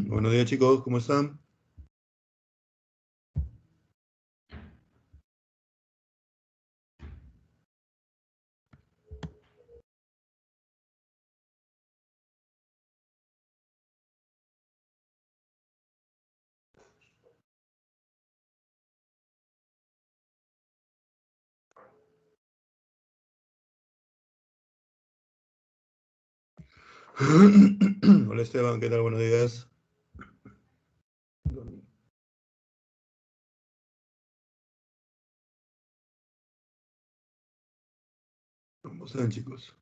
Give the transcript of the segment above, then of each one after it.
Buenos días, chicos, ¿cómo están? Hola, Esteban, ¿qué tal? Buenos días. ¿Cómo están, chicos?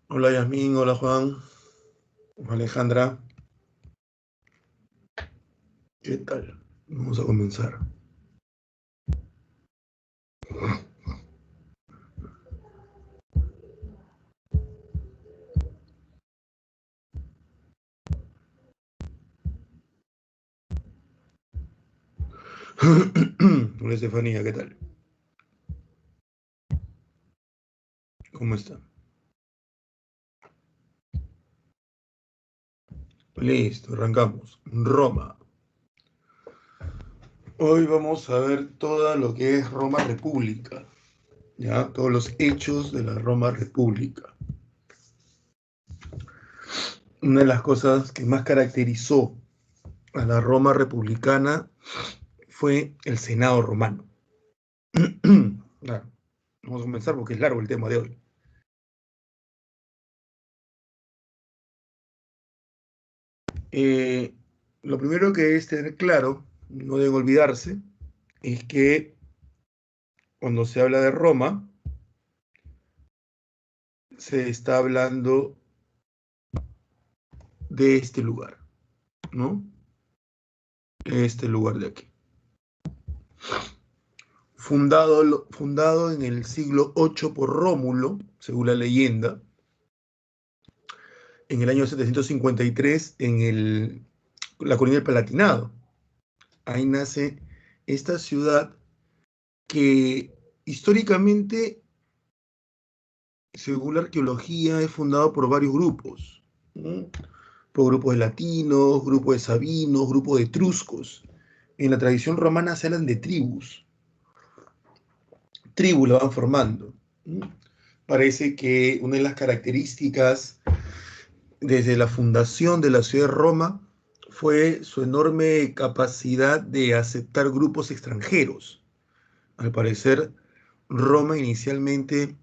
Hola, Yasmín, hola, Juan, hola, Alejandra, ¿qué tal? Vamos a comenzar. Hola, Estefanía, ¿qué tal? ¿Cómo están? Listo, arrancamos. Roma. Hoy vamos a ver todo lo que es Roma República, ¿ya? Todos los hechos de la Roma República. Una de las cosas que más caracterizó a la Roma republicana fue el Senado romano. Claro, vamos a comenzar porque es largo el tema de hoy. Eh, lo primero que es tener claro, no deben olvidarse, es que cuando se habla de Roma, se está hablando de este lugar, ¿no? Este lugar de aquí. Fundado en el siglo VIII por Rómulo, según la leyenda, en el año 753 en la colina del Palatinado. Ahí nace esta ciudad que históricamente, según la arqueología, es fundado por varios grupos, ¿no? Por grupos de latinos, grupos de sabinos, grupos de etruscos. En la tradición romana se hablan de tribus la van formando, ¿no? Parece que una de las características desde la fundación de la ciudad de Roma fue su enorme capacidad de aceptar grupos extranjeros. Al parecer, Roma inicialmente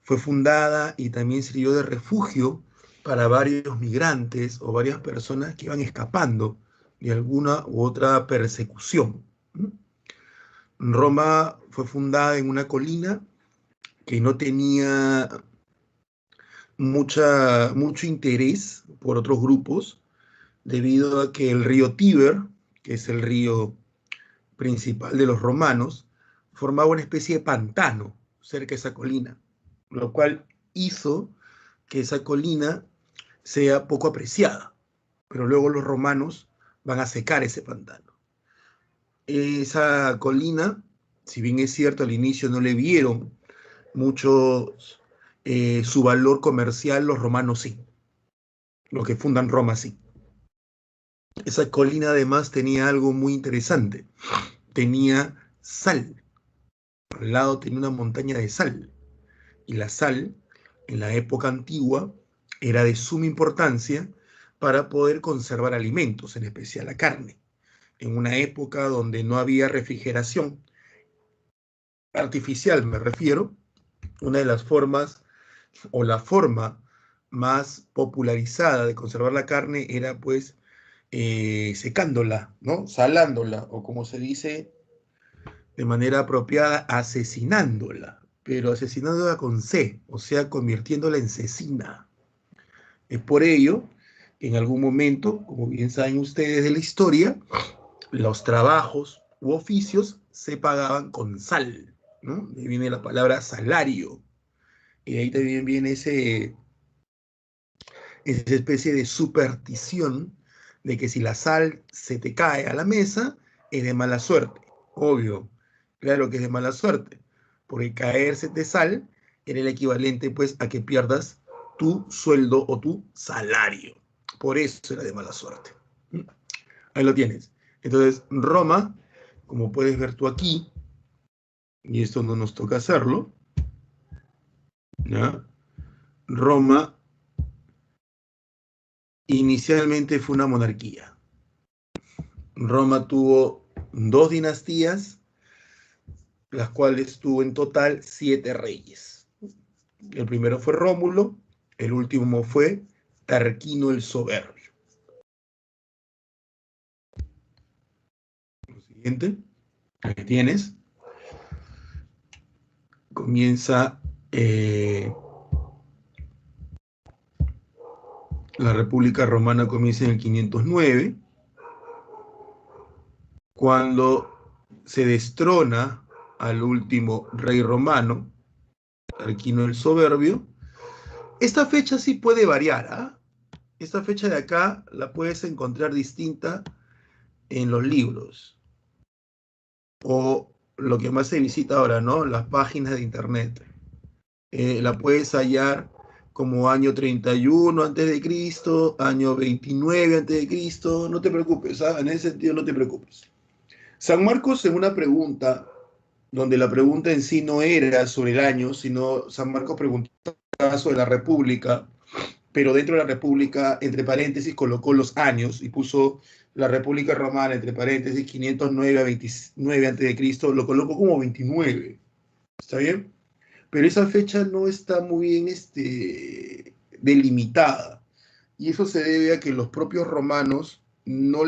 fue fundada y también sirvió de refugio para varios migrantes o varias personas que iban escapando de alguna u otra persecución. Roma fue fundada en una colina que no tenía mucho interés por otros grupos, debido a que el río Tíber, que es el río principal de los romanos, formaba una especie de pantano cerca de esa colina, lo cual hizo que esa colina sea poco apreciada, pero luego los romanos van a secar ese pantano. Esa colina, si bien es cierto, al inicio no le vieron mucho su valor comercial, los romanos sí, los que fundan Roma sí. Esa colina además tenía algo muy interesante, tenía sal, al lado tenía una montaña de sal, y la sal, en la época antigua, era de suma importancia para poder conservar alimentos, en especial la carne. En una época donde no había refrigeración artificial, me refiero, una de las formas o la forma más popularizada de conservar la carne era pues secándola, ¿no? Salándola, o como se dice de manera apropiada, asesinándola, pero asesinándola con C, o sea, convirtiéndola en cecina. Es por ello que en algún momento, como bien saben ustedes de la historia, los trabajos u oficios se pagaban con sal, ¿no? De ahí viene la palabra salario, y de ahí también viene esa especie de superstición de que si la sal se te cae a la mesa, es de mala suerte. Obvio, claro que es de mala suerte, porque caerse de sal era el equivalente pues a que pierdas tu sueldo o tu salario. Por eso era de mala suerte. Ahí lo tienes. Entonces, Roma, como puedes ver tú aquí, y esto no nos toca hacerlo, ¿ya? Roma inicialmente fue una monarquía. Roma tuvo dos dinastías, las cuales tuvo en total 7 reyes. El primero fue Rómulo, el último fue Tarquino el Soberbio. Lo siguiente, aquí tienes, comienza la República Romana comienza en el 509, cuando se destrona al último rey romano, Tarquino el Soberbio. Esta fecha sí puede variar, ¿ah? Esta fecha de acá la puedes encontrar distinta en los libros o lo que más se visita ahora, ¿no? Las páginas de internet. La puedes hallar como año 31 antes de Cristo, año 29 antes de Cristo, no te preocupes, ¿ah? En ese sentido no te preocupes. San Marcos en una pregunta, donde la pregunta en sí no era sobre el año, sino San Marcos preguntaba sobre la República, pero dentro de la República, entre paréntesis, colocó los años y puso la República Romana, entre paréntesis, 509 a 29 antes de Cristo, lo colocó como 29. ¿Está bien? Pero esa fecha no está muy bien delimitada. Y eso se debe a que los propios romanos no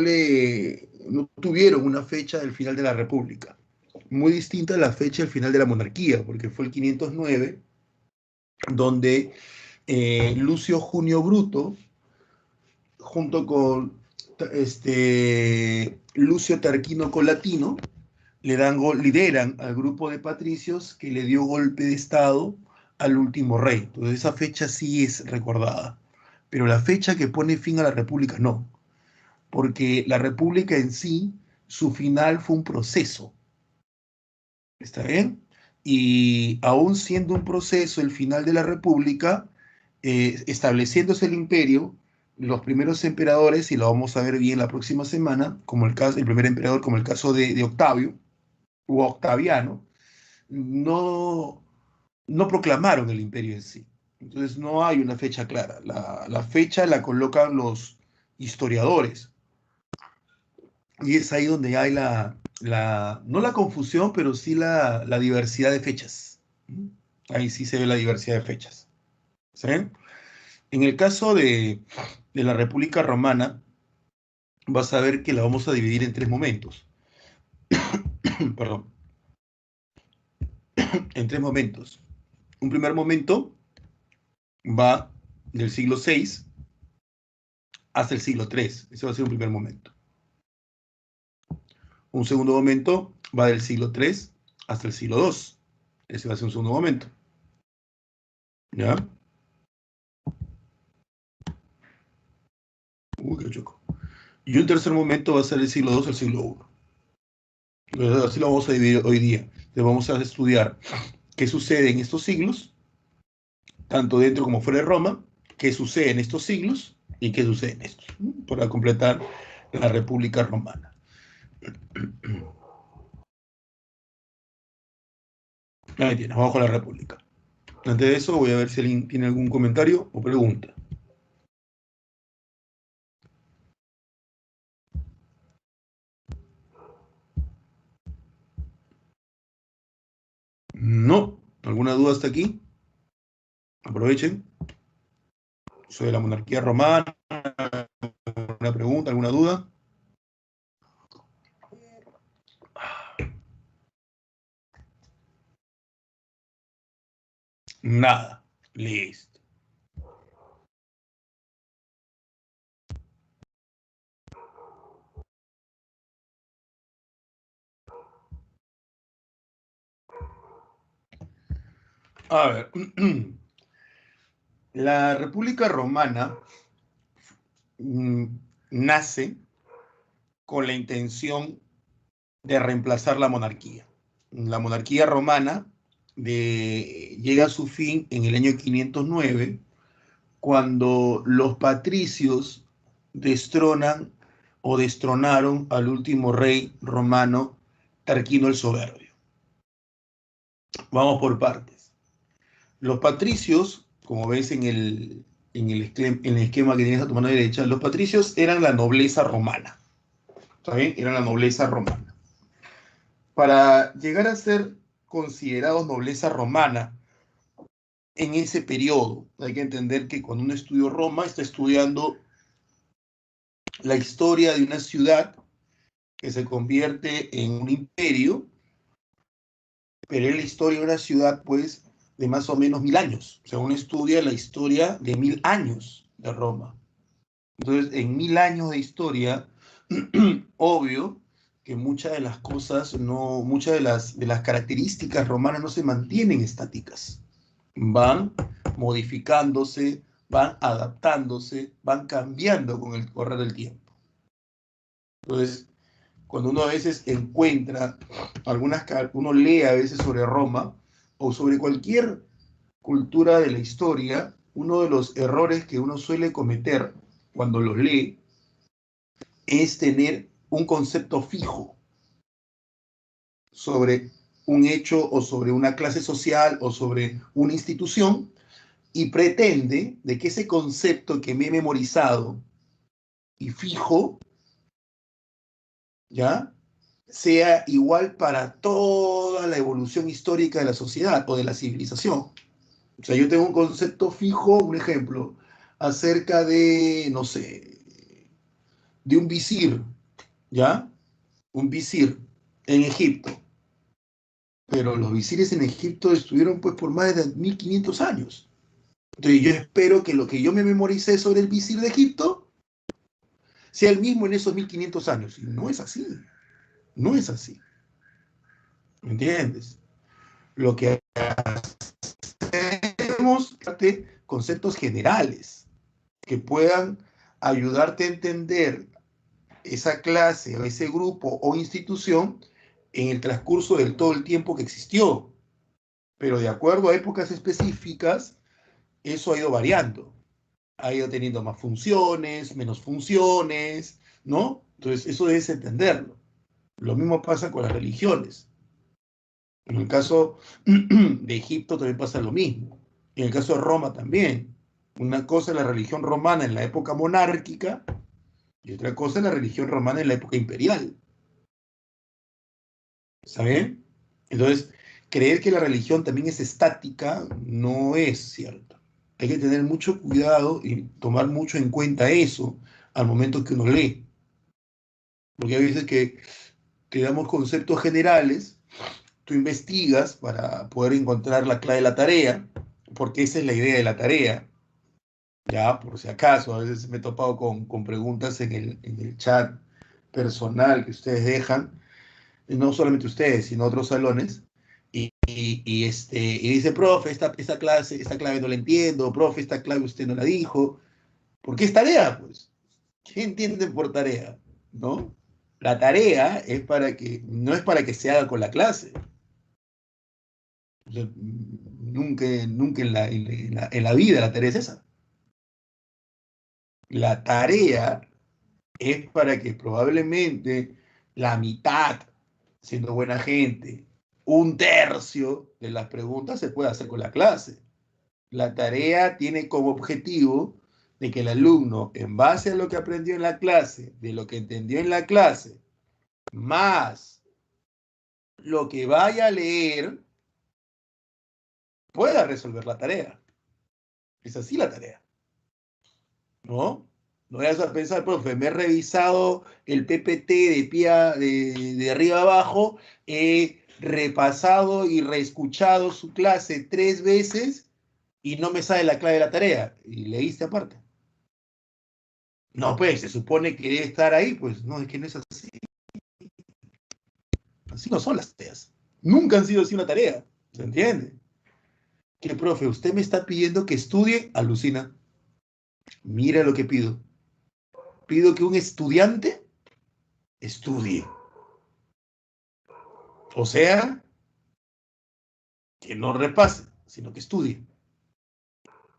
tuvieron una fecha del final de la República. Muy distinta a la fecha del final de la monarquía, porque fue el 509, donde Lucio Junio Bruto, junto con Lucio Tarquino Colatino, lideran al grupo de patricios que le dio golpe de estado al último rey. Entonces esa fecha sí es recordada, pero la fecha que pone fin a la república no, porque la república en sí, su final fue un proceso, ¿está bien? Y aún siendo un proceso el final de la república, estableciéndose el imperio, los primeros emperadores, y lo vamos a ver bien la próxima semana, como el primer emperador, como el caso de Octavio, u Octaviano, no, no proclamaron el imperio en sí. Entonces no hay una fecha clara. La fecha la colocan los historiadores. Y es ahí donde hay no la confusión, pero sí la diversidad de fechas. Ahí sí se ve la diversidad de fechas. ¿Sí? En el caso de la República Romana, vas a ver que la vamos a dividir en 3 momentos. Perdón. En 3 momentos. Un primer momento va del siglo VI hasta el siglo III. Ese va a ser un primer momento. Un segundo momento va del siglo III hasta el siglo II. Ese va a ser un segundo momento. ¿Ya? Uy, qué choco. Y un tercer momento va a ser el siglo II al siglo I. Entonces, así lo vamos a dividir hoy día. Entonces, vamos a estudiar qué sucede en estos siglos, tanto dentro como fuera de Roma, qué sucede en estos siglos y qué sucede en estos, para completar la República Romana. Ahí tienes, abajo la República. Antes de eso, voy a ver si alguien tiene algún comentario o pregunta. No. ¿Alguna duda hasta aquí? Aprovechen. Sobre la monarquía romana. ¿Alguna pregunta, alguna duda? Nada. Listo. A ver. La República Romana mm, nace con la intención de reemplazar la monarquía. La monarquía romana llega a su fin en el año 509, cuando los patricios destronan o destronaron al último rey romano, Tarquino el Soberbio. Vamos por partes. Los patricios, como ves en el esquema que tienes a tu mano derecha, los patricios eran la nobleza romana. ¿Está bien? Eran la nobleza romana. Para llegar a ser considerados nobleza romana en ese periodo, hay que entender que cuando uno estudia Roma, está estudiando la historia de una ciudad que se convierte en un imperio, pero es la historia de una ciudad, pues, de más o menos 1000 años. O sea, uno estudia la historia de 1000 años de Roma. Entonces, en 1000 años de historia, obvio que muchas de las cosas, no, muchas de las características romanas no se mantienen estáticas. Van modificándose, van adaptándose, van cambiando con el correr del tiempo. Entonces, cuando uno a veces encuentra uno lee a veces sobre Roma o sobre cualquier cultura de la historia, uno de los errores que uno suele cometer cuando los lee es tener un concepto fijo sobre un hecho o sobre una clase social o sobre una institución y pretende de que ese concepto que me he memorizado y fijo, ¿ya? Sea igual para toda la evolución histórica de la sociedad o de la civilización. O sea, yo tengo un concepto fijo, un ejemplo, acerca de, no sé, de un visir, ¿ya? Un visir en Egipto. Pero los visires en Egipto estuvieron pues por más de 1500 años. Entonces yo espero que lo que yo me memoricé sobre el visir de Egipto sea el mismo en esos 1500 años. Y no es así. No es así. ¿Me entiendes? Lo que hacemos es conceptos generales que puedan ayudarte a entender esa clase o ese grupo o institución en el transcurso del todo el tiempo que existió. Pero de acuerdo a épocas específicas, eso ha ido variando. Ha ido teniendo más funciones, menos funciones, ¿no? Entonces, eso debes entenderlo. Lo mismo pasa con las religiones. En el caso de Egipto también pasa lo mismo. En el caso de Roma también. Una cosa es la religión romana en la época monárquica y otra cosa es la religión romana en la época imperial. ¿Está bien? Entonces, creer que la religión también es estática no es cierto. Hay que tener mucho cuidado y tomar mucho en cuenta eso al momento que uno lee. Porque hay veces que te damos conceptos generales, tú investigas para poder encontrar la clave de la tarea, porque esa es la idea de la tarea. Ya, por si acaso, a veces me he topado con preguntas en el chat personal que ustedes dejan, y no solamente ustedes, sino otros salones, y dice, profe, esta clave no la entiendo, profe, esta clave usted no la dijo, ¿por qué es tarea? Pues, ¿qué entienden por tarea? ¿No? La tarea no es para que se haga con la clase. O sea, nunca en la vida la tarea es esa. La tarea es para que probablemente la mitad, siendo buena gente, un tercio de las preguntas se pueda hacer con la clase. La tarea tiene como objetivo de que el alumno, en base a lo que aprendió en la clase, de lo que entendió en la clase, más lo que vaya a leer, pueda resolver la tarea. Es así la tarea, ¿no? No vayas a pensar, profe, me he revisado el PPT de arriba abajo, he repasado y reescuchado su clase 3 veces y no me sale la clave de la tarea. Y leíste aparte. No, pues, se supone que debe estar ahí. Pues, no, es que no es así. Así no son las tareas. Nunca han sido así una tarea. ¿Se entiende? Que, profe, usted me está pidiendo que estudie, alucina. Mira lo que pido. pido que un estudiante estudie. O sea, que no repase, sino que estudie.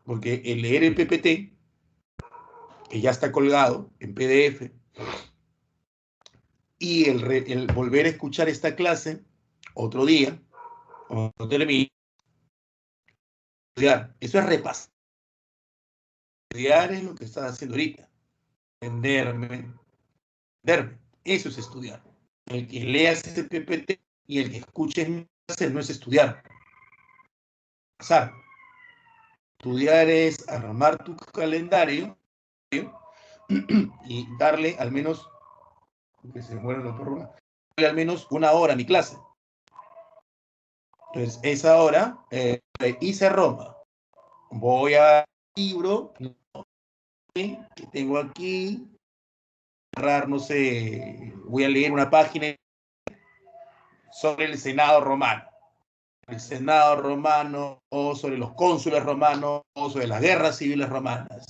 Porque el leer el PPT, que ya está colgado en PDF, y el volver a escuchar esta clase otro día, cuando termine, estudiar. Eso es repasar. Estudiar es lo que estás haciendo ahorita. Entenderme. Eso es estudiar. El que lea ese PPT y el que escuche mi clase no es estudiar. Pasar. Estudiar es armar tu calendario y darle al menos, que se mueran los perros, darle al menos una hora a mi clase. Entonces, esa hora hice Roma. Voy al libro que tengo aquí, no sé, voy a leer una página sobre el Senado romano. El Senado romano, o sobre los cónsules romanos, o sobre las guerras civiles romanas.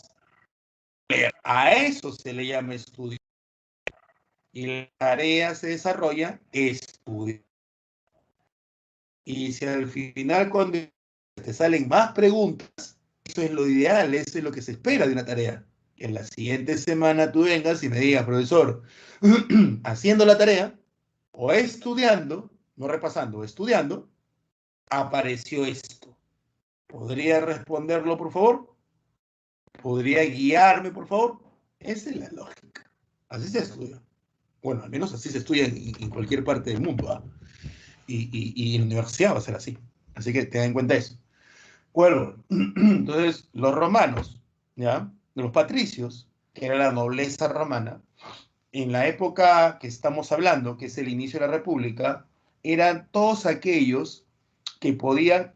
A eso se le llama estudio. Y la tarea se desarrolla estudio. Y si al final, cuando te salen más preguntas, eso es lo ideal, eso es lo que se espera de una tarea. Que en la siguiente semana tú vengas y me digas, profesor, haciendo la tarea o estudiando, no repasando, estudiando, apareció esto. ¿Podría responderlo, por favor? ¿Podría guiarme, por favor? Esa es la lógica. Así se estudia. Bueno, al menos así se estudia en cualquier parte del mundo. ¿eh? Y en la universidad va a ser así. Así que ten en cuenta eso. Bueno, entonces los romanos, ¿ya? Los patricios, que era la nobleza romana, en la época que estamos hablando, que es el inicio de la República, eran todos aquellos que podían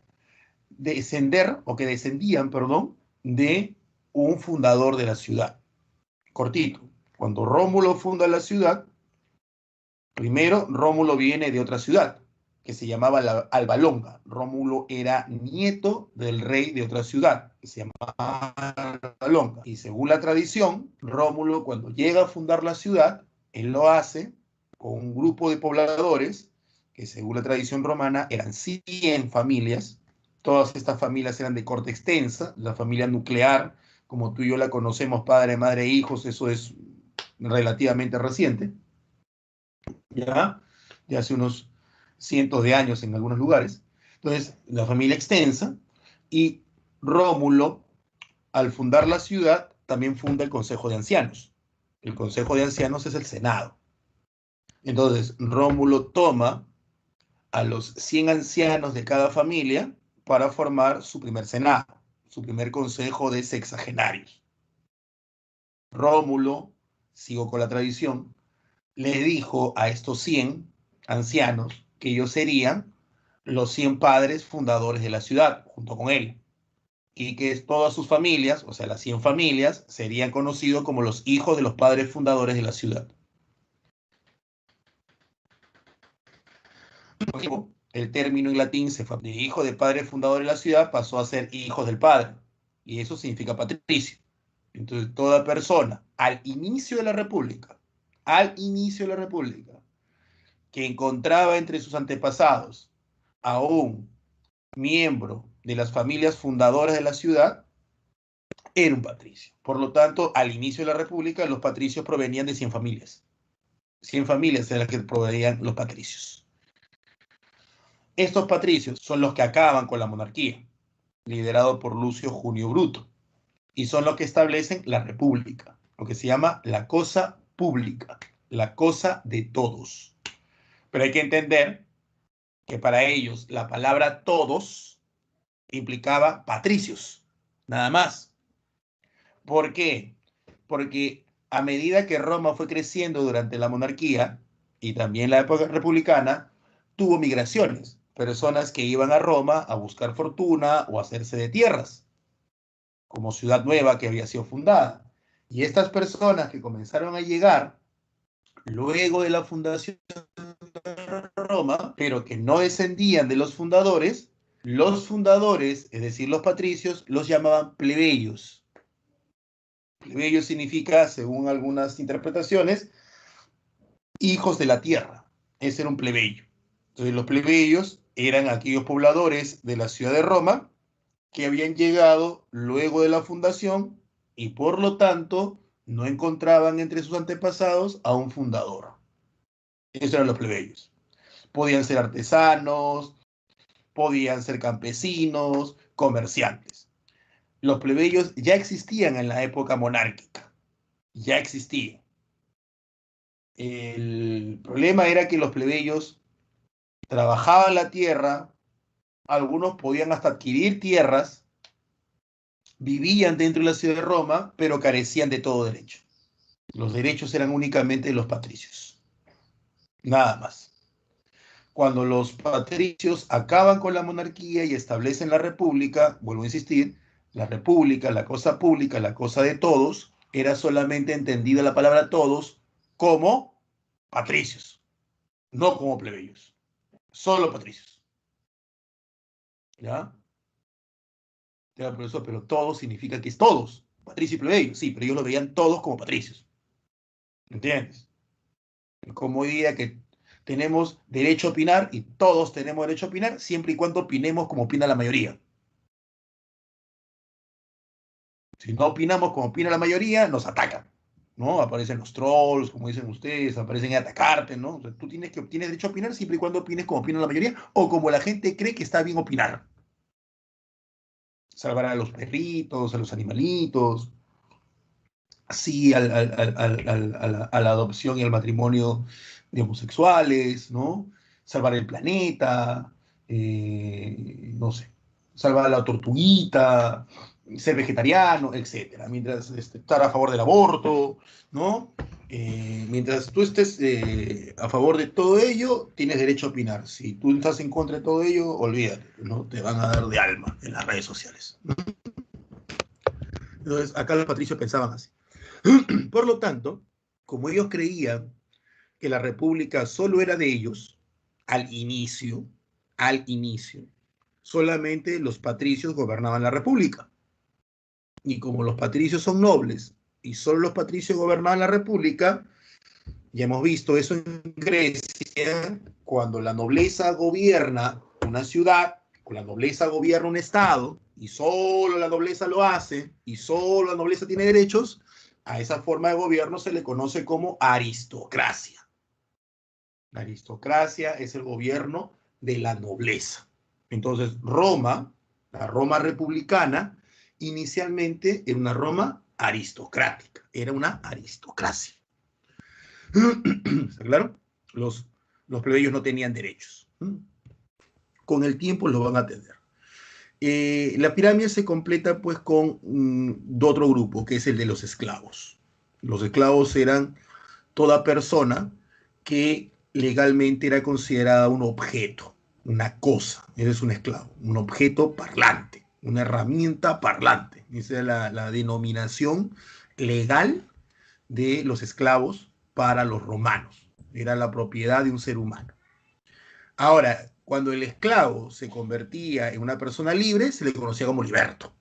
descender, o que descendían, perdón, de un fundador de la ciudad. Cortito, cuando Rómulo funda la ciudad, primero Rómulo viene de otra ciudad, que se llamaba Alba Longa. Rómulo era nieto del rey de otra ciudad, que se llamaba Alba Longa. Y según la tradición, Rómulo, cuando llega a fundar la ciudad, él lo hace con un grupo de pobladores, que según la tradición romana eran 100 familias. Todas estas familias eran de corte extensa, la familia nuclear, como tú y yo la conocemos, padre, madre, hijos, eso es relativamente reciente, ¿ya? De hace unos cientos de años en algunos lugares. Entonces, la familia extensa, y Rómulo, al fundar la ciudad, también funda el Consejo de Ancianos. El Consejo de Ancianos es el Senado. Entonces, Rómulo toma a los 100 ancianos de cada familia para formar su primer Senado, su primer Consejo de Sexagenarios. Rómulo, sigo con la tradición, le dijo a estos 100 ancianos que ellos serían los 100 padres fundadores de la ciudad, junto con él, y que todas sus familias, o sea, las 100 familias, serían conocidos como los hijos de los padres fundadores de la ciudad. El término en latín se fue de hijo de padre fundador de la ciudad, pasó a ser hijos del padre, y eso significa patricio. Entonces, toda persona al inicio de la República, que encontraba entre sus antepasados a un miembro de las familias fundadoras de la ciudad, era un patricio. Por lo tanto, al inicio de la República, los patricios provenían de 100 familias. 100 familias eran las que provenían los patricios. Estos patricios son los que acaban con la monarquía, liderado por Lucio Junio Bruto, y son los que establecen la república, lo que se llama la cosa pública, la cosa de todos. Pero hay que entender que para ellos la palabra todos implicaba patricios, nada más. ¿Por qué? Porque a medida que Roma fue creciendo durante la monarquía y también la época republicana, tuvo migraciones, personas que iban a Roma a buscar fortuna o a hacerse de tierras, como ciudad nueva que había sido fundada. Y estas personas que comenzaron a llegar luego de la fundación de Roma, pero que no descendían de los fundadores, es decir, los patricios, los llamaban plebeyos. Plebeyo significa, según algunas interpretaciones, hijos de la tierra. Ese era un plebeyo. Entonces los plebeyos eran aquellos pobladores de la ciudad de Roma que habían llegado luego de la fundación y por lo tanto no encontraban entre sus antepasados a un fundador. Esos eran los plebeyos. Podían ser artesanos, podían ser campesinos, comerciantes. Los plebeyos ya existían en la época monárquica, ya existían. El problema era que los plebeyos trabajaban la tierra, algunos podían hasta adquirir tierras, vivían dentro de la ciudad de Roma, pero carecían de todo derecho. Los derechos eran únicamente de los patricios, nada más. Cuando los patricios acaban con la monarquía y establecen la república, vuelvo a insistir, la república, la cosa pública, la cosa de todos, era solamente entendida la palabra todos como patricios, no como plebeyos, solo patricios. ¿Ya? Ya, profesor, pero todos significa que es todos, patricio y plebeyo, sí, pero ellos lo veían todos como patricios. ¿Entiendes? Como diría que tenemos derecho a opinar y todos tenemos derecho a opinar siempre y cuando opinemos como opina la mayoría. Si no opinamos como opina la mayoría, nos atacan, ¿no? Aparecen los trolls, como dicen ustedes, aparecen a atacarte, ¿no? O sea, tú tienes derecho a opinar siempre y cuando opines como opina la mayoría o como la gente cree que está bien opinar. Salvar a los perritos, a los animalitos, así a la adopción y al matrimonio de homosexuales, ¿no? Salvar el planeta, no sé, salvar a la tortuguita, ser vegetariano, etcétera. Mientras estar a favor del aborto, ¿no? Mientras tú estés a favor de todo ello, tienes derecho a opinar. Si tú estás en contra de todo ello, olvídate, ¿no? Te van a dar de alma en las redes sociales. Entonces, acá los patricios pensaban así. Por lo tanto, como ellos creían que la república solo era de ellos, al inicio, solamente los patricios gobernaban la república. Y como los patricios son nobles y solo los patricios gobernaban la república, ya hemos visto eso en Grecia, cuando la nobleza gobierna una ciudad, cuando la nobleza gobierna un estado, y solo la nobleza lo hace, y solo la nobleza tiene derechos, a esa forma de gobierno se le conoce como aristocracia. La aristocracia es el gobierno de la nobleza. Entonces, Roma, la Roma republicana, inicialmente era una Roma aristocrática, era una aristocracia. ¿Está claro? Los plebeyos no tenían derechos. Con el tiempo los van a tener. La pirámide se completa pues con otro grupo, que es el de los esclavos. Los esclavos eran toda persona que legalmente era considerada un objeto, una cosa. Ese es un esclavo, un objeto parlante, una herramienta parlante. Esa es la denominación legal de los esclavos para los romanos. Era la propiedad de un ser humano. Ahora, cuando el esclavo se convertía en una persona libre, se le conocía como liberto.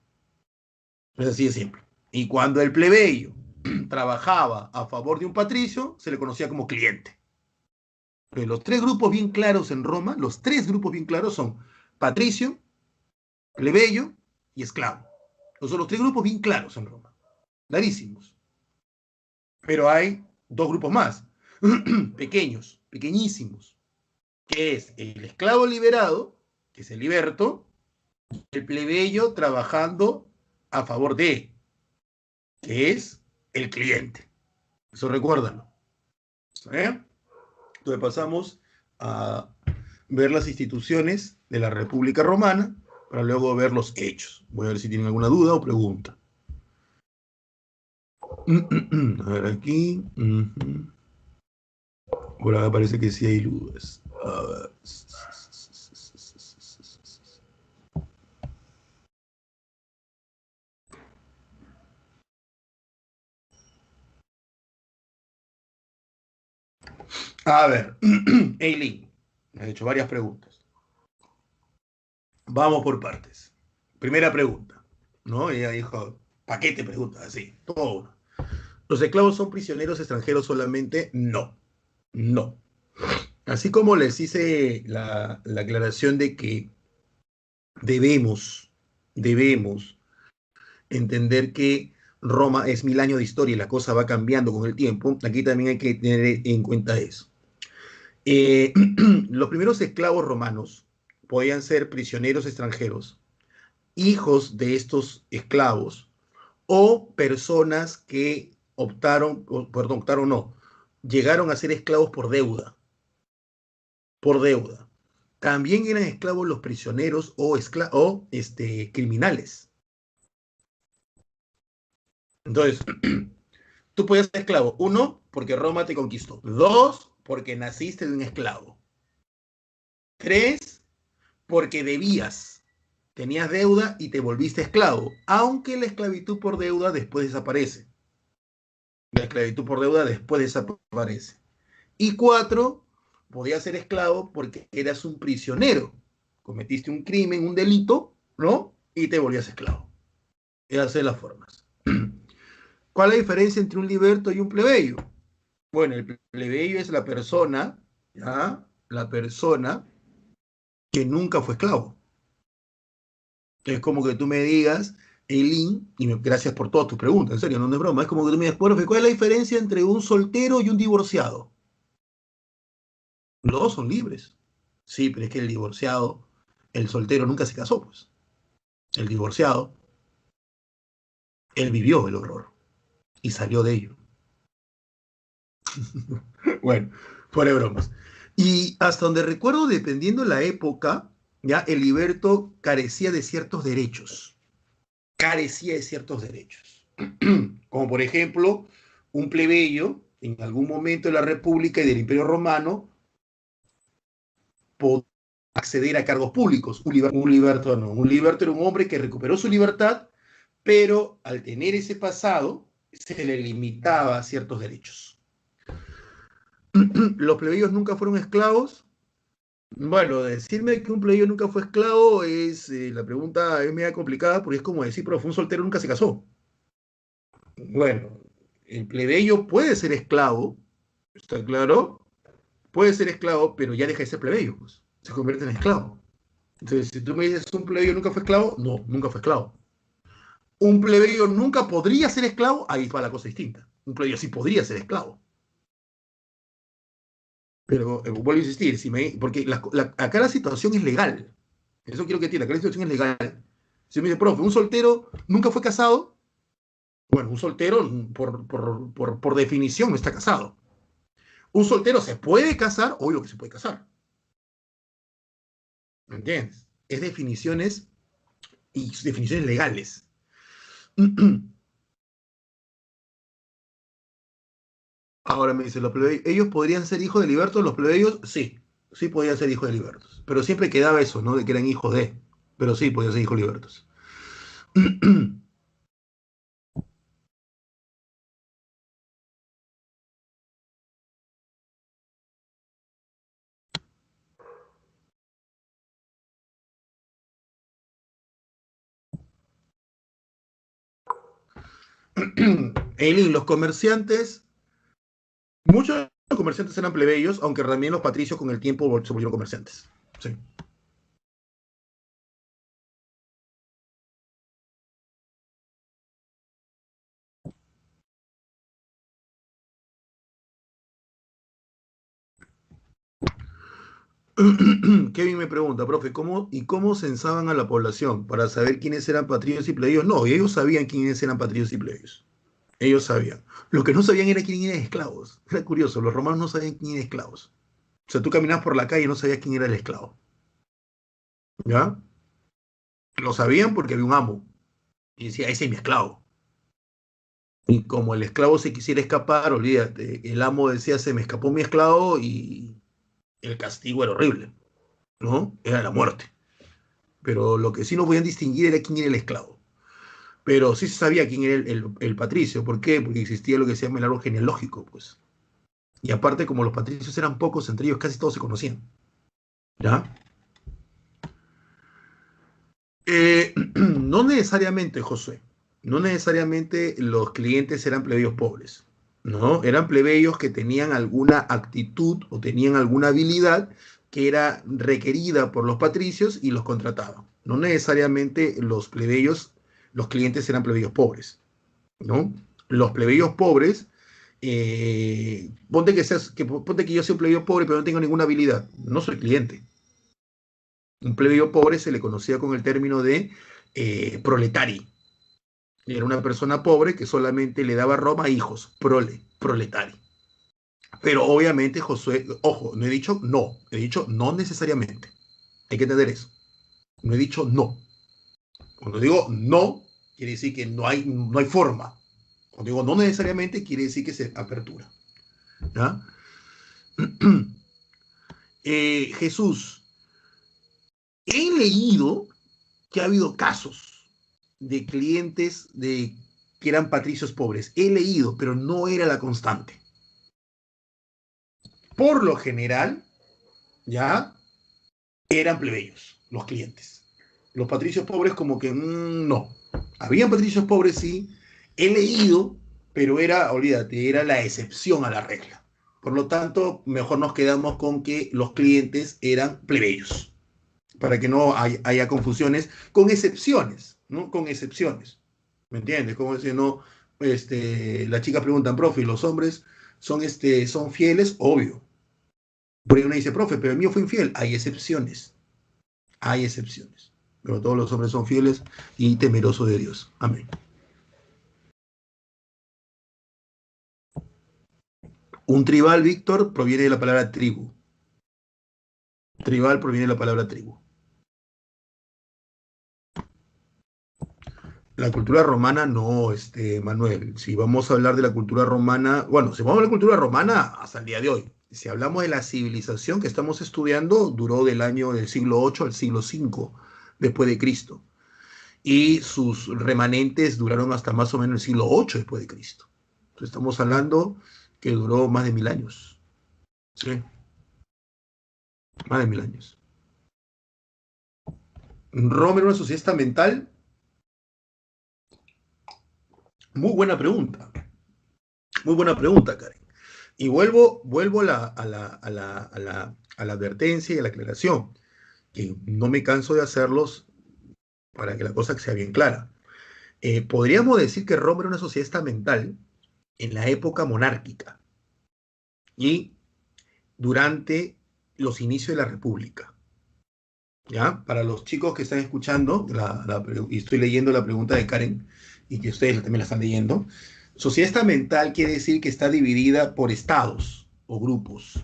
Es así de simple. Y cuando el plebeyo trabajaba a favor de un patricio, se le conocía como cliente. Pero los tres grupos bien claros en Roma, los tres grupos bien claros son patricio, plebeyo y esclavo. Esos son los tres grupos bien claros en Roma. Clarísimos. Pero hay dos grupos más, pequeños, pequeñísimos, que es el esclavo liberado, que es el liberto, el plebeyo trabajando a favor de, que es el cliente. Eso recuérdalo. ¿Eh? Entonces pasamos a ver las instituciones de la República Romana para luego ver los hechos. Voy a ver si tienen alguna duda o pregunta. A ver aquí. Por acá parece que sí hay dudas. A ver. A ver, Eileen, me ha hecho varias preguntas. Vamos por partes. Primera pregunta, ¿no? Ella dijo, ¿Para qué te preguntas así? Todo. ¿Los esclavos son prisioneros extranjeros solamente? No, no. Así como les hice la aclaración de que debemos entender que Roma es 1000 años de historia y la cosa va cambiando con el tiempo, aquí también hay que tener en cuenta eso. Los primeros esclavos romanos podían ser prisioneros extranjeros, hijos de estos esclavos o personas que optaron no, llegaron a ser esclavos por deuda. También eran esclavos los prisioneros o criminales. Entonces, tú podías ser esclavo. Uno, porque Roma te conquistó. Dos, porque naciste de un esclavo. Tres, porque debías. Tenías deuda y te volviste esclavo. Aunque la esclavitud por deuda después desaparece. La esclavitud por deuda después desaparece. Y cuatro, podías ser esclavo porque eras un prisionero. Cometiste un crimen, un delito, ¿no? Y te volvías esclavo. Esas son las formas. ¿Cuál es la diferencia entre un liberto y un plebeyo? Bueno, el plebeyo es la persona, ¿ya? La persona que nunca fue esclavo. Es como que tú me digas, Eileen, gracias por todas tus preguntas, en serio, no es broma, es como que tú me digas, profe, ¿cuál es la diferencia entre un soltero y un divorciado? Los dos son libres. Sí, pero es que el soltero nunca se casó, pues. El divorciado, él vivió el horror y salió de ello. Bueno, fuera de bromas. Y hasta donde recuerdo, dependiendo la época, ya el liberto carecía de ciertos derechos. Carecía de ciertos derechos. Como por ejemplo, un plebeyo en algún momento de la República y del Imperio Romano podía acceder a cargos públicos. Un liberto no. Un liberto era un hombre que recuperó su libertad, pero al tener ese pasado se le limitaba ciertos derechos. ¿Los plebeyos nunca fueron esclavos? Bueno, decirme que un plebeyo nunca fue esclavo la pregunta es media complicada porque es como decir, pero fue un soltero nunca se casó. Bueno, el plebeyo puede ser esclavo, ¿está claro? Puede ser esclavo, pero ya deja de ser plebeyo, pues. Se convierte en esclavo. Entonces, si tú me dices un plebeyo nunca fue esclavo, no, nunca fue esclavo. Un plebeyo nunca podría ser esclavo, ahí va la cosa distinta. Un plebeyo sí podría ser esclavo. Pero vuelvo a insistir, porque acá la situación es legal. Eso quiero que entienda, acá la situación es legal. Si me dice, profe, un soltero nunca fue casado, bueno, un soltero por definición no está casado. Un soltero se puede casar, obvio que se puede casar. ¿Me entiendes? Es definiciones y definiciones legales. Ahora me dice, ¿ellos podrían ser hijos de libertos? ¿Los plebeyos? Sí, sí podían ser hijos de libertos. Pero siempre quedaba eso, ¿no? De que eran hijos de. Pero sí podían ser hijos de libertos. Eileen, los comerciantes, muchos de los comerciantes eran plebeyos, aunque también los patricios con el tiempo se volvieron comerciantes. Sí. Kevin me pregunta, profe, ¿cómo censaban a la población para saber quiénes eran patricios y plebeyos? No, ellos sabían quiénes eran patricios y plebeyos. Ellos sabían. Lo que no sabían era quién eran esclavos. Era curioso, los romanos no sabían quién eran esclavos. O sea, tú caminabas por la calle y no sabías quién era el esclavo. ¿Ya? Lo sabían porque había un amo. Y decía, ese es mi esclavo. Y como el esclavo se quisiera escapar, olvídate, el amo decía, se me escapó mi esclavo y el castigo era horrible, ¿no? Era la muerte. Pero lo que sí no podían distinguir era quién era el esclavo. Pero sí se sabía quién era el patricio. ¿Por qué? Porque existía lo que se llama el árbol genealógico, pues. Y aparte, como los patricios eran pocos, entre ellos casi todos se conocían. ¿Ya? No necesariamente, José. no necesariamente los clientes eran plebeyos pobres, ¿no? Eran plebeyos que tenían alguna actitud o tenían alguna habilidad que era requerida por los patricios y los contrataban. No necesariamente los plebeyos, los clientes eran plebeyos pobres, ¿no? Los plebeyos pobres, ponte que yo soy un plebeyo pobre pero no tengo ninguna habilidad, no soy cliente. Un plebeyo pobre se le conocía con el término de proletari. Era una persona pobre que solamente le daba a Roma hijos, proletari. Pero obviamente Josué, ojo, no he dicho no, he dicho no necesariamente. Hay que entender eso. No he dicho no. Cuando digo no, quiere decir que no hay forma. Cuando digo no necesariamente, quiere decir que se apertura. ¿Ya? Jesús, he leído que ha habido casos de clientes que eran patricios pobres. He leído, pero no era la constante. Por lo general, ya eran plebeyos los clientes. Los patricios pobres como que no. Habían patricios pobres, sí. He leído, pero olvídate, era la excepción a la regla. Por lo tanto, mejor nos quedamos con que los clientes eran plebeyos, para que no haya confusiones, con excepciones, ¿no? Con excepciones. ¿Me entiendes? Como si no, las chicas preguntan, profe, ¿y los hombres son fieles? Obvio. Por ahí uno dice, profe, pero el mío fue infiel. Hay excepciones. Hay excepciones. Pero todos los hombres son fieles y temerosos de Dios. Amén. Un tribal, Víctor, proviene de la palabra tribu. Tribal proviene de la palabra tribu. La cultura romana no, Manuel. Si vamos a hablar de la cultura romana, bueno, si vamos a hablar de la cultura romana hasta el día de hoy. Si hablamos de la civilización que estamos estudiando, duró del siglo VIII al siglo V después de Cristo. Y sus remanentes duraron hasta más o menos el siglo VIII después de Cristo. Entonces estamos hablando que duró más de 1000 años. Sí, más de 1000 años. Roma era una sociedad estamental. Muy buena pregunta. Muy buena pregunta, Karen. Y vuelvo a la advertencia y a la aclaración, que no me canso de hacerlos para que la cosa sea bien clara. Podríamos decir que Roma era una sociedad estamental en la época monárquica y durante los inicios de la República. ¿Ya? Para los chicos que están escuchando, y estoy leyendo la pregunta de Karen, y que ustedes también la están leyendo, sociedad estamental quiere decir que está dividida por estados o grupos,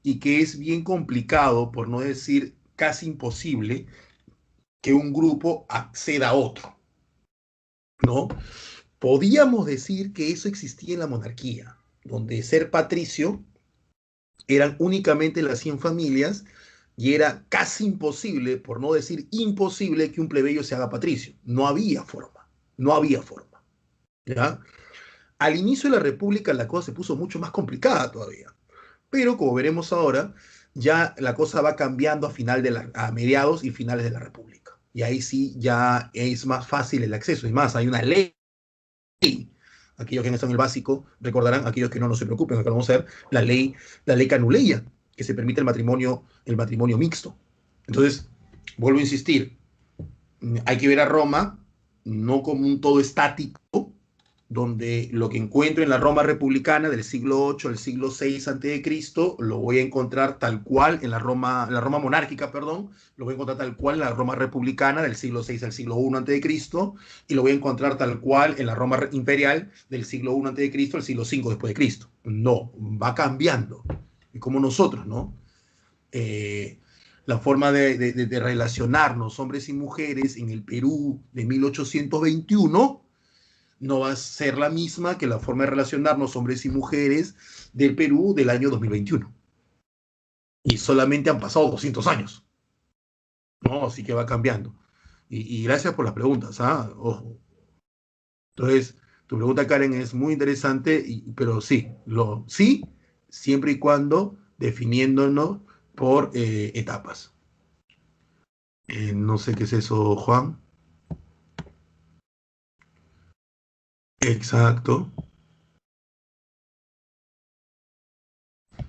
y que es bien complicado, por no decir casi imposible, que un grupo acceda a otro, ¿no? Podíamos decir que eso existía en la monarquía, donde ser patricio eran únicamente las 100 familias y era casi imposible, por no decir imposible, que un plebeyo se haga patricio. No había forma, no había forma. ¿Ya? Al inicio de la República la cosa se puso mucho más complicada todavía, pero como veremos ahora, ya la cosa va cambiando a mediados y finales de la República. Y ahí sí ya es más fácil el acceso. Y más, hay una ley. Aquellos que no están en el básico recordarán, aquellos que no, no se preocupen, acá vamos a ver la ley Canuleya, que se permite el matrimonio mixto. Entonces, vuelvo a insistir, hay que ver a Roma no como un todo estático, donde lo que encuentro en la Roma republicana del siglo VIII al siglo VI antes de Cristo lo voy a encontrar tal cual en la Roma monárquica, perdón, lo voy a encontrar tal cual en la Roma republicana del siglo VI al siglo I antes de Cristo, y lo voy a encontrar tal cual en la Roma imperial del siglo I antes de Cristo al siglo V después de Cristo. No, va cambiando. Y como nosotros, ¿no? La forma de relacionarnos, hombres y mujeres, en el Perú de 1821 no va a ser la misma que la forma de relacionarnos hombres y mujeres del Perú del año 2021. Y solamente han pasado 200 años, ¿no? Así que va cambiando. Y gracias por las preguntas, ¿ah? Ojo. Entonces, tu pregunta, Karen, es muy interesante, pero sí, siempre y cuando definiéndonos por etapas. No sé qué es eso, Juan. Exacto.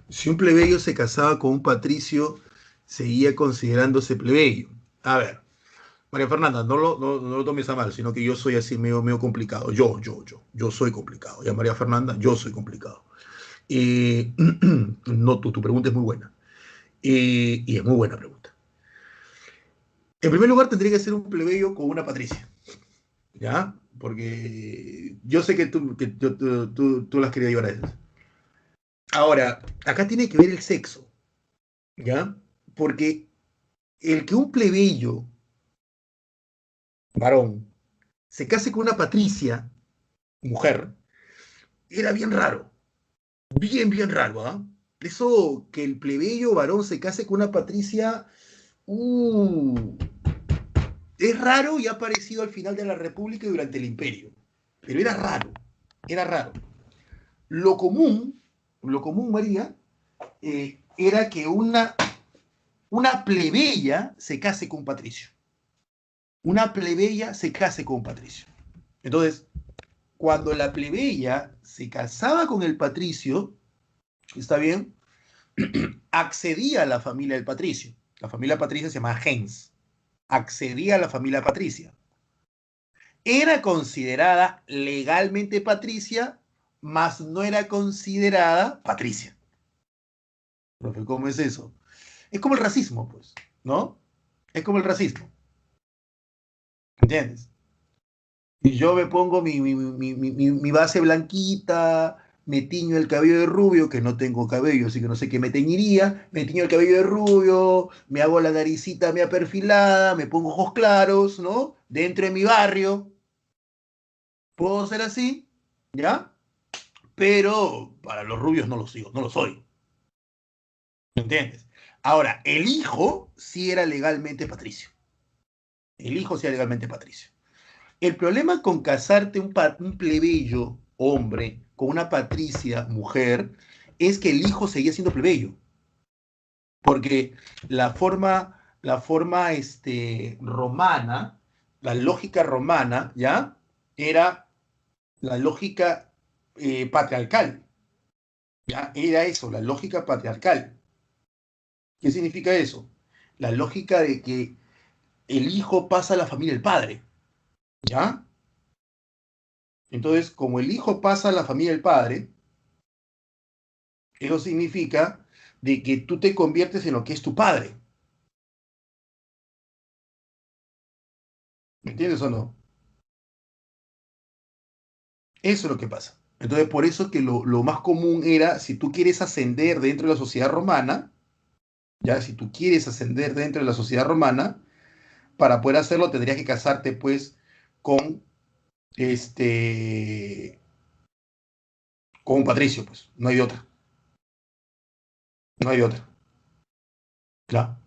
Si un plebeyo se casaba con un patricio, seguía considerándose plebeyo. A ver, María Fernanda, no lo tomes a mal, sino que yo soy así medio complicado. Yo soy complicado. Ya María Fernanda, yo soy complicado. Eh, no, tu pregunta es muy buena. Y es muy buena pregunta. En primer lugar, tendría que ser un plebeyo con una patricia, ¿ya? Porque yo sé que tú las querías llevar a esas. Ahora, acá tiene que ver el sexo, ¿ya? Porque el que un plebeyo, varón, se case con una patricia, mujer, era bien raro, bien raro, ¿ah? Eso que el plebeyo varón se case con una patricia, uh, es raro y ha aparecido al final de la República y durante el Imperio. Pero era raro. Lo común, lo común, María, era que una plebeya se case con un patricio. Una plebeya se case con un patricio. Entonces, cuando la plebeya se casaba con el patricio, ¿está bien? Accedía a la familia del patricio. La familia patricia se llamaba gens. Accedía a la familia patricia. Era considerada legalmente patricia, mas no era considerada patricia. Profe, ¿cómo es eso? Es como el racismo, pues, ¿no? Es como el racismo, ¿entiendes? Y yo me pongo mi base blanquita, me tiño el cabello de rubio, que no tengo cabello, así que no sé qué me teñiría, me tiño el cabello de rubio, me hago la naricita media perfilada, me pongo ojos claros, ¿no? Dentro de mi barrio, puedo ser así, ¿ya? Pero para los rubios no lo sigo, no lo soy, ¿entiendes? Ahora, el hijo sí era legalmente patricio, el hijo sí era legalmente patricio. El problema con casarte un plebeyo hombre con una patricia mujer es que el hijo seguía siendo plebeyo, porque la forma romana, la lógica romana, ¿ya? Era la lógica patriarcal, ¿ya? Era eso, la lógica patriarcal. ¿Qué significa eso? La lógica de que el hijo pasa a la familia del padre, ¿ya? Entonces, como el hijo pasa a la familia del padre, eso significa de que tú te conviertes en lo que es tu padre. ¿Me entiendes o no? Eso es lo que pasa. Entonces, por eso que lo más común era, si tú quieres ascender dentro de la sociedad romana, ya, si tú quieres ascender dentro de la sociedad romana, para poder hacerlo tendrías que casarte, pues, con este, con un patricio, pues. No hay de otra. No hay de otra. Claro.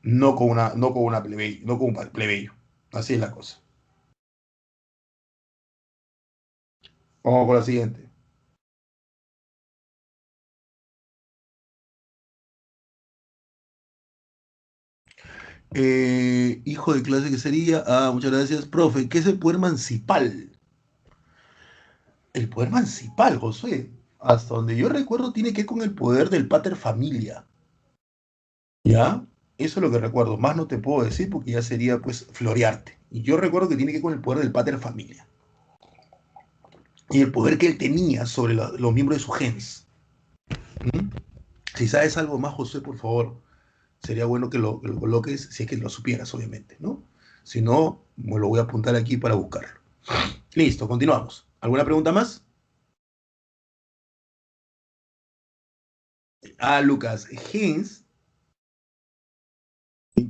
No con una plebeyo, no con un plebeyo. Así es la cosa. Vamos con la siguiente. Hijo de clase que sería. Ah, muchas gracias, profe. ¿Qué es el poder mancipal? El poder mancipal, Josué. Hasta donde yo recuerdo, tiene que ver con el poder del pater familia. ¿Ya? Eso es lo que recuerdo. Más no te puedo decir porque ya sería, pues, florearte. Y yo recuerdo que tiene que ver con el poder del pater familia. Y el poder que él tenía sobre los miembros de su gens. ¿Mm? Si sabes algo más, José, por favor, sería bueno que lo coloques, si es que lo supieras, obviamente, ¿no? Si no, me lo voy a apuntar aquí para buscarlo. Listo, continuamos. ¿Alguna pregunta más? Ah, Lucas, Hens,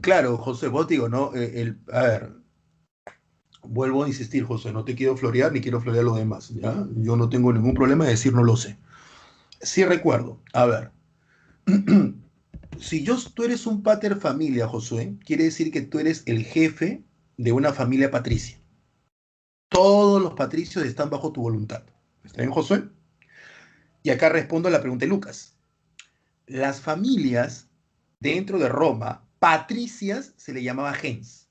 claro, José, vos digo, ¿no? A ver, vuelvo a insistir, José, no te quiero florear ni quiero florear a los demás, ¿ya? Yo no tengo ningún problema de decir no lo sé. Sí recuerdo, a ver, si tú eres un pater familia, Josué, quiere decir que tú eres el jefe de una familia patricia. Todos los patricios están bajo tu voluntad. ¿Está bien, Josué? Y acá respondo a la pregunta de Lucas. Las familias dentro de Roma, patricias, se le llamaba gens.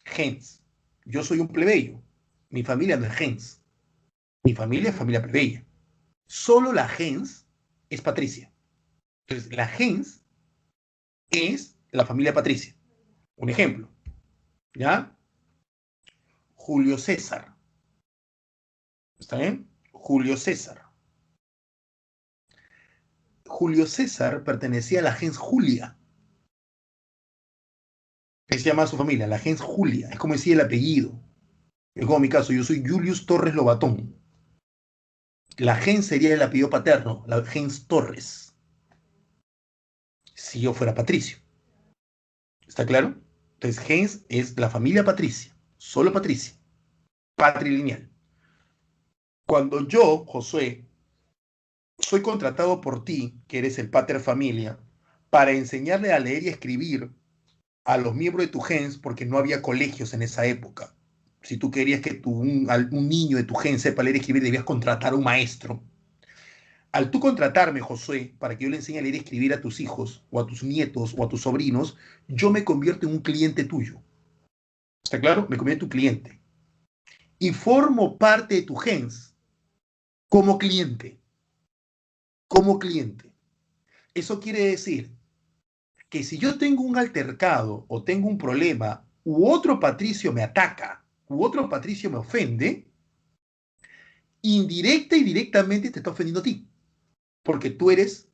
Gens. Yo soy un plebeyo. Mi familia no es gens. Mi familia es familia plebeya. Solo la gens es patricia. Entonces, la gens es la familia patricia. Un ejemplo, ¿ya? Julio César. ¿Está bien? Julio César. Julio César pertenecía a la gens Julia. Que se llama su familia, la gens Julia. Es como decir el apellido. Es como mi caso, yo soy Julius Torres Lobatón. La gens sería el apellido paterno, la gens Torres, si yo fuera patricio. ¿Está claro? Entonces, gens es la familia patricia, solo patricia, patrilineal. Cuando yo, Josué, soy contratado por ti, que eres el pater familia, para enseñarle a leer y escribir a los miembros de tu gens, porque no había colegios en esa época. Si tú querías que un niño de tu gens sepa leer y escribir, debías contratar a un maestro. Al tú contratarme, Josué, para que yo le enseñe a leer y escribir a tus hijos, o a tus nietos, o a tus sobrinos, yo me convierto en un cliente tuyo. ¿Está claro? Me convierto en tu cliente. Y formo parte de tu gens como cliente. Como cliente. Eso quiere decir que si yo tengo un altercado o tengo un problema, u otro patricio me ataca, u otro patricio me ofende, indirecta y directamente te está ofendiendo a ti. Porque tú eres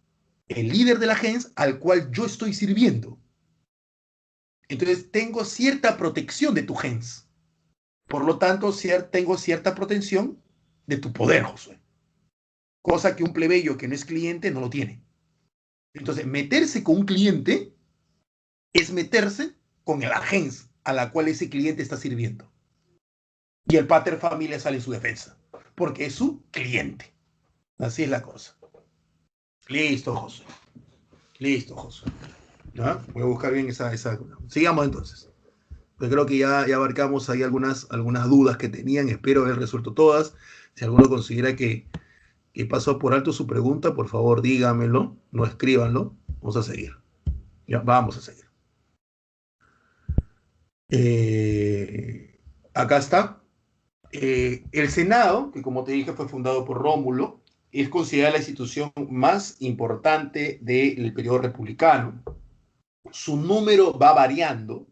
el líder de la gens al cual yo estoy sirviendo. Entonces tengo cierta protección de tu gens. Por lo tanto, tengo cierta protección de tu poder, Josué. Cosa que un plebeyo que no es cliente no lo tiene. Entonces, meterse con un cliente es meterse con la gens a la cual ese cliente está sirviendo. Y el pater familia sale en su defensa, porque es su cliente. Así es la cosa. Listo, Josué. Listo, Josué. ¿Ah? Voy a buscar bien esa. Sigamos entonces. Pues creo que ya abarcamos ahí algunas dudas que tenían. Espero haber resuelto todas. Si alguno considera que pasó por alto su pregunta, por favor dígamelo, no escríbanlo. Vamos a seguir. Ya, vamos a seguir. Acá está. El Senado, que como te dije fue fundado por Rómulo, es considerada la institución más importante del periodo republicano. Su número va variando.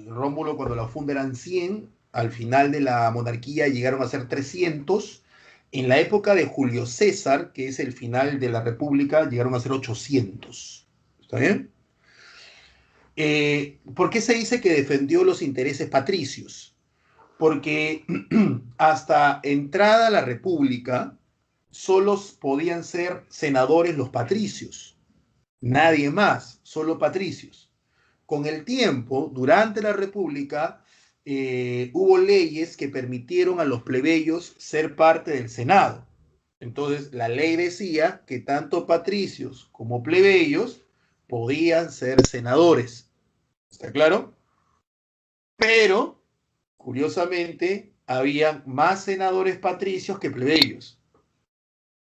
Rómulo cuando la funda eran 100, al final de la monarquía llegaron a ser 300. En la época de Julio César, que es el final de la República, llegaron a ser 800. ¿Está bien? ¿Por qué se dice que defendió los intereses patricios? Porque hasta entrada la República, solo podían ser senadores los patricios, nadie más, solo patricios. Con el tiempo, durante la República, hubo leyes que permitieron a los plebeyos ser parte del Senado. Entonces, la ley decía que tanto patricios como plebeyos podían ser senadores. ¿Está claro? Pero, curiosamente, había más senadores patricios que plebeyos.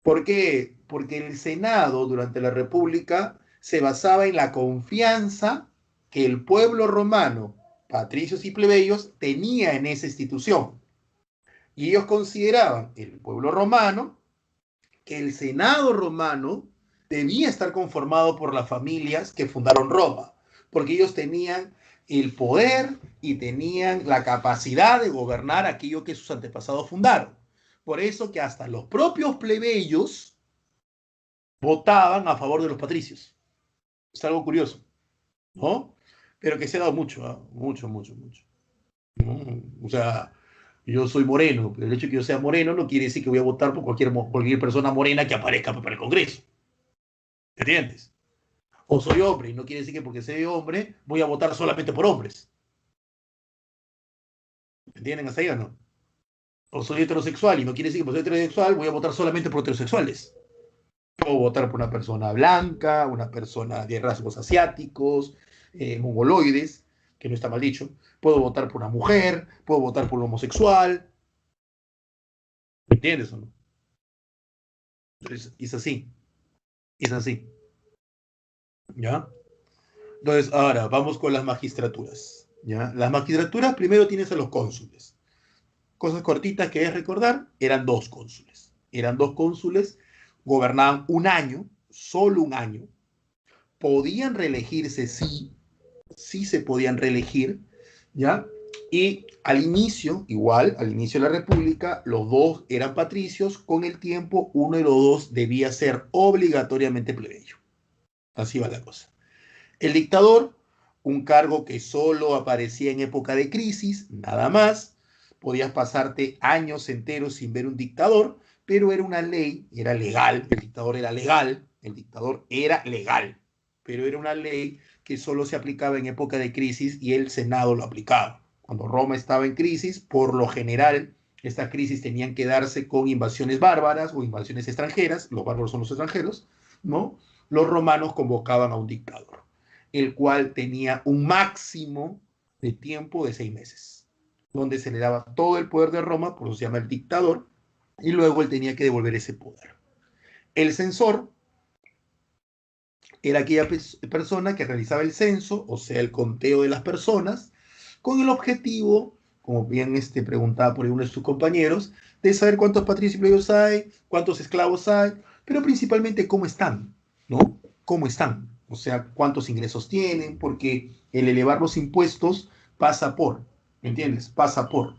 ¿Por qué? Porque el Senado durante la República se basaba en la confianza que el pueblo romano, patricios y plebeyos, tenía en esa institución. Y ellos consideraban, el pueblo romano, que el Senado romano debía estar conformado por las familias que fundaron Roma, porque ellos tenían el poder y tenían la capacidad de gobernar aquello que sus antepasados fundaron. Por eso que hasta los propios plebeyos votaban a favor de los patricios. Es algo curioso, ¿no? Pero que se ha dado mucho, ¿eh? Mucho, mucho, mucho. ¿No? O sea, yo soy moreno, pero el hecho de que yo sea moreno no quiere decir que voy a votar por cualquier persona morena que aparezca para el Congreso. ¿Entiendes? O soy hombre y no quiere decir que porque soy hombre voy a votar solamente por hombres. ¿Entienden hasta ahí o no? O soy heterosexual y no quiere decir que porque soy heterosexual voy a votar solamente por heterosexuales. Puedo votar por una persona blanca, una persona de rasgos asiáticos, mongoloides, que no está mal dicho. Puedo votar por una mujer, puedo votar por un homosexual. ¿Entiendes o no? Entonces, es así. Es así. ¿Ya? Entonces, ahora vamos con las magistraturas. ¿Ya? Las magistraturas primero tienes a los cónsules. cosas cortitas que es recordar, eran dos cónsules. Eran dos cónsules, gobernaban un año, solo un año. Podían reelegirse, sí, sí se podían reelegir, ¿ya? Y al inicio, igual, al inicio de la República, los dos eran patricios. Con el tiempo, uno de los dos debía ser obligatoriamente plebeyo. Así va la cosa. El dictador, un cargo que solo aparecía en época de crisis, nada más. Podías pasarte años enteros sin ver un dictador, pero era una ley, era legal, el dictador era legal, el dictador era legal, pero era una ley que solo se aplicaba en época de crisis y el Senado lo aplicaba. Cuando Roma estaba en crisis, por lo general, estas crisis tenían que darse con invasiones bárbaras o invasiones extranjeras, los bárbaros son los extranjeros, ¿no? Los romanos convocaban a un dictador, el cual tenía un máximo de tiempo de 6 meses, donde se le daba todo el poder de Roma, por eso se llama el dictador, y luego él tenía que devolver ese poder. El censor era aquella persona que realizaba el censo, o sea, el conteo de las personas, con el objetivo, como bien preguntaba por uno de sus compañeros, de saber cuántos patricios y plebeyos hay, cuántos esclavos hay, pero principalmente cómo están, ¿no? ¿Cómo están? O sea, cuántos ingresos tienen, porque el elevar los impuestos pasa por, ¿me entiendes? Pasa por,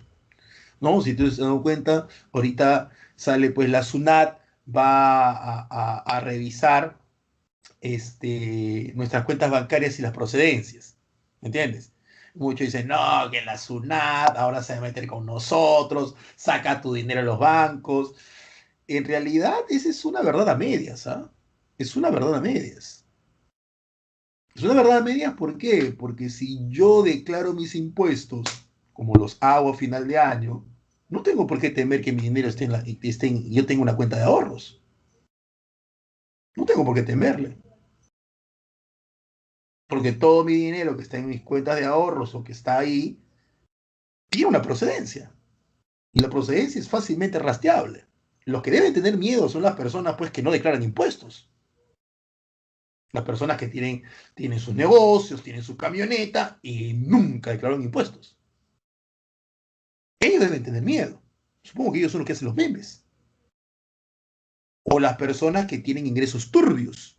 ¿no? Si tú te das cuenta, ahorita sale pues la SUNAT, va a revisar nuestras cuentas bancarias y las procedencias, ¿me entiendes? Muchos dicen, no, que la SUNAT ahora se va a meter con nosotros, saca tu dinero a los bancos. En realidad, esa es una verdad a medias, ¿ah? Es una verdad a medias. Es una verdad a medias, ¿por qué? Porque si yo declaro mis impuestos, como los hago a final de año, no tengo por qué temer que mi dinero yo tengo una cuenta de ahorros. No tengo por qué temerle. Porque todo mi dinero que está en mis cuentas de ahorros o que está ahí, tiene una procedencia. Y la procedencia es fácilmente rastreable. Los que deben tener miedo son las personas pues, que no declaran impuestos. Las personas que tienen sus negocios, tienen su camioneta y nunca declararon impuestos. Ellos deben tener miedo. Supongo que ellos son los que hacen los memes. O las personas que tienen ingresos turbios.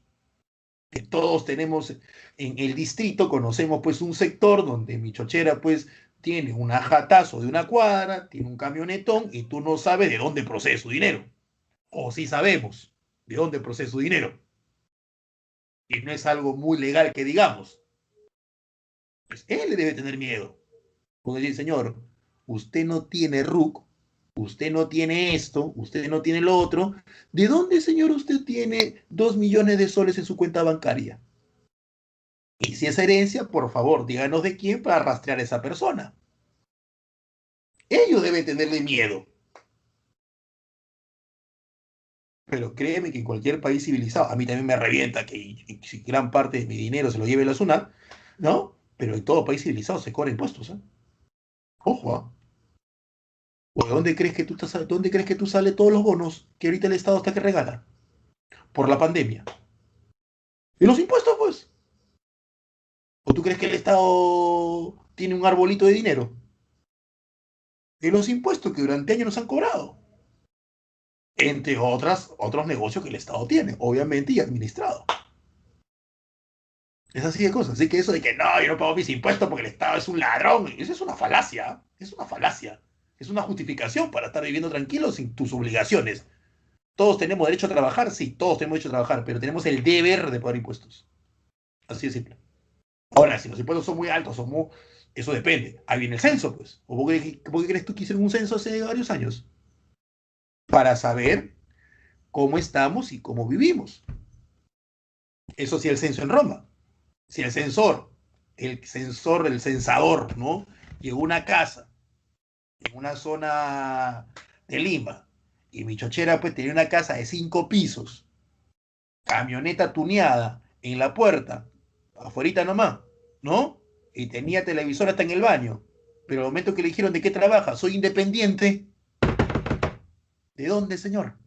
Que todos tenemos en el distrito, conocemos pues un sector donde mi chochera pues tiene un jatazo de una cuadra, tiene un camionetón y tú no sabes de dónde procede su dinero. O sí sabemos de dónde procede su dinero. Y no es algo muy legal que digamos. Pues él le debe tener miedo. Porque dice, señor, usted no tiene RUC, usted no tiene esto, usted no tiene lo otro. ¿De dónde, señor, usted tiene 2 millones de soles en su cuenta bancaria? Y si es herencia, por favor, díganos de quién para rastrear a esa persona. Ellos deben tenerle miedo. Pero créeme que en cualquier país civilizado, a mí también me revienta que gran parte de mi dinero se lo lleve la SUNAT, ¿no? Pero en todo país civilizado se cobra impuestos, ¿eh? Ojo, ¿eh? ¿O dónde crees que tú sales todos los bonos que ahorita el Estado está que regala? Por la pandemia. ¿Y los impuestos, pues? ¿O tú crees que el Estado tiene un arbolito de dinero? ¿Y los impuestos que durante años nos han cobrado? Entre otros negocios que el Estado tiene, obviamente, y administrado. Es así de cosas. Así que eso de que no, yo no pago mis impuestos porque el Estado es un ladrón, eso es una falacia. Es una falacia. Es una justificación para estar viviendo tranquilo sin tus obligaciones. Todos tenemos derecho a trabajar, sí, todos tenemos derecho a trabajar, pero tenemos el deber de pagar impuestos. Así de simple. Ahora, si los impuestos son muy altos, eso depende. Ahí viene el censo, pues. ¿O por qué crees tú que hicieron un censo hace varios años? Para saber cómo estamos y cómo vivimos. Eso sí, el censo en Roma. Si el censador, ¿no? Llegó a una casa en una zona de Lima y mi chochera pues tenía una casa de 5 pisos, camioneta tuneada en la puerta, afuerita nomás, ¿no? Y tenía televisor hasta en el baño. Pero al momento que le dijeron de qué trabaja, soy independiente, ¿de dónde, señor?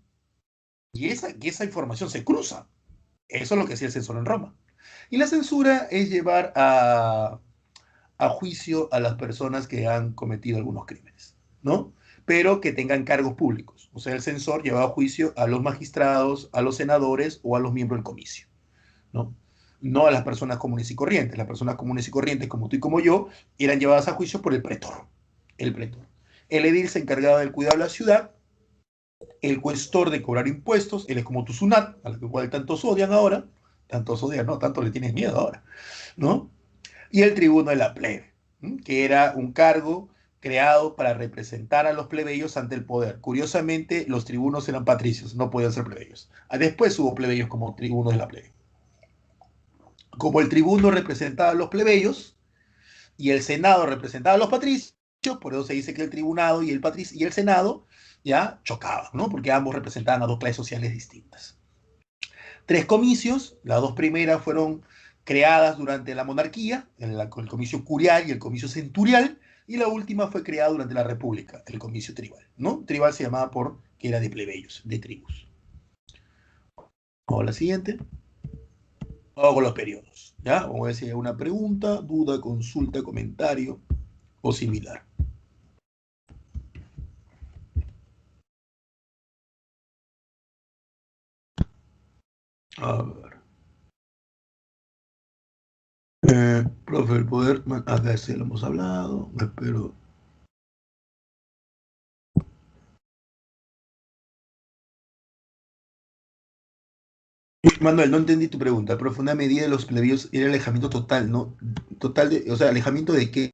Y esa información se cruza. Eso es lo que hacía el censor en Roma. Y la censura es llevar a juicio a las personas que han cometido algunos crímenes, ¿no? pero que tengan cargos públicos. O sea, el censor llevaba a juicio a los magistrados, a los senadores o a los miembros del comicio, ¿no? No a las personas comunes y corrientes. Las personas comunes y corrientes, como tú y como yo, eran llevadas a juicio por el pretor. El pretor. El edil se encargaba del cuidado de la ciudad, el cuestor de cobrar impuestos, él es como tu sunat, a la cual tantos odian ahora, tantos odian, no, tanto le tienes miedo ahora, ¿no? Y el tribuno de la plebe, que era un cargo creado para representar a los plebeyos ante el poder. Curiosamente, los tribunos eran patricios, no podían ser plebeyos. Después hubo plebeyos como tribunos de la plebe. Como el tribuno representaba a los plebeyos y el senado representaba a los patricios, por eso se dice que el tribunado y el senado ya chocaban, ¿no? Porque ambos representaban a dos clases sociales distintas. Tres comicios, las dos primeras fueron creadas durante la monarquía, el comicio curial y el comicio centurial, y la última fue creada durante la república, el comicio tribal, ¿no? Tribal se llamaba que era de plebeyos, de tribus. Vamos a la siguiente. Vamos con los periodos, ¿ya? Vamos a ver si hay una pregunta, duda, consulta, comentario o similar. A ver. Profe, el poder, acá sí lo hemos hablado, espero. Manuel, no entendí tu pregunta. Profunda medida de los plebeyos era el alejamiento total, ¿no? Total de, o sea, alejamiento de qué,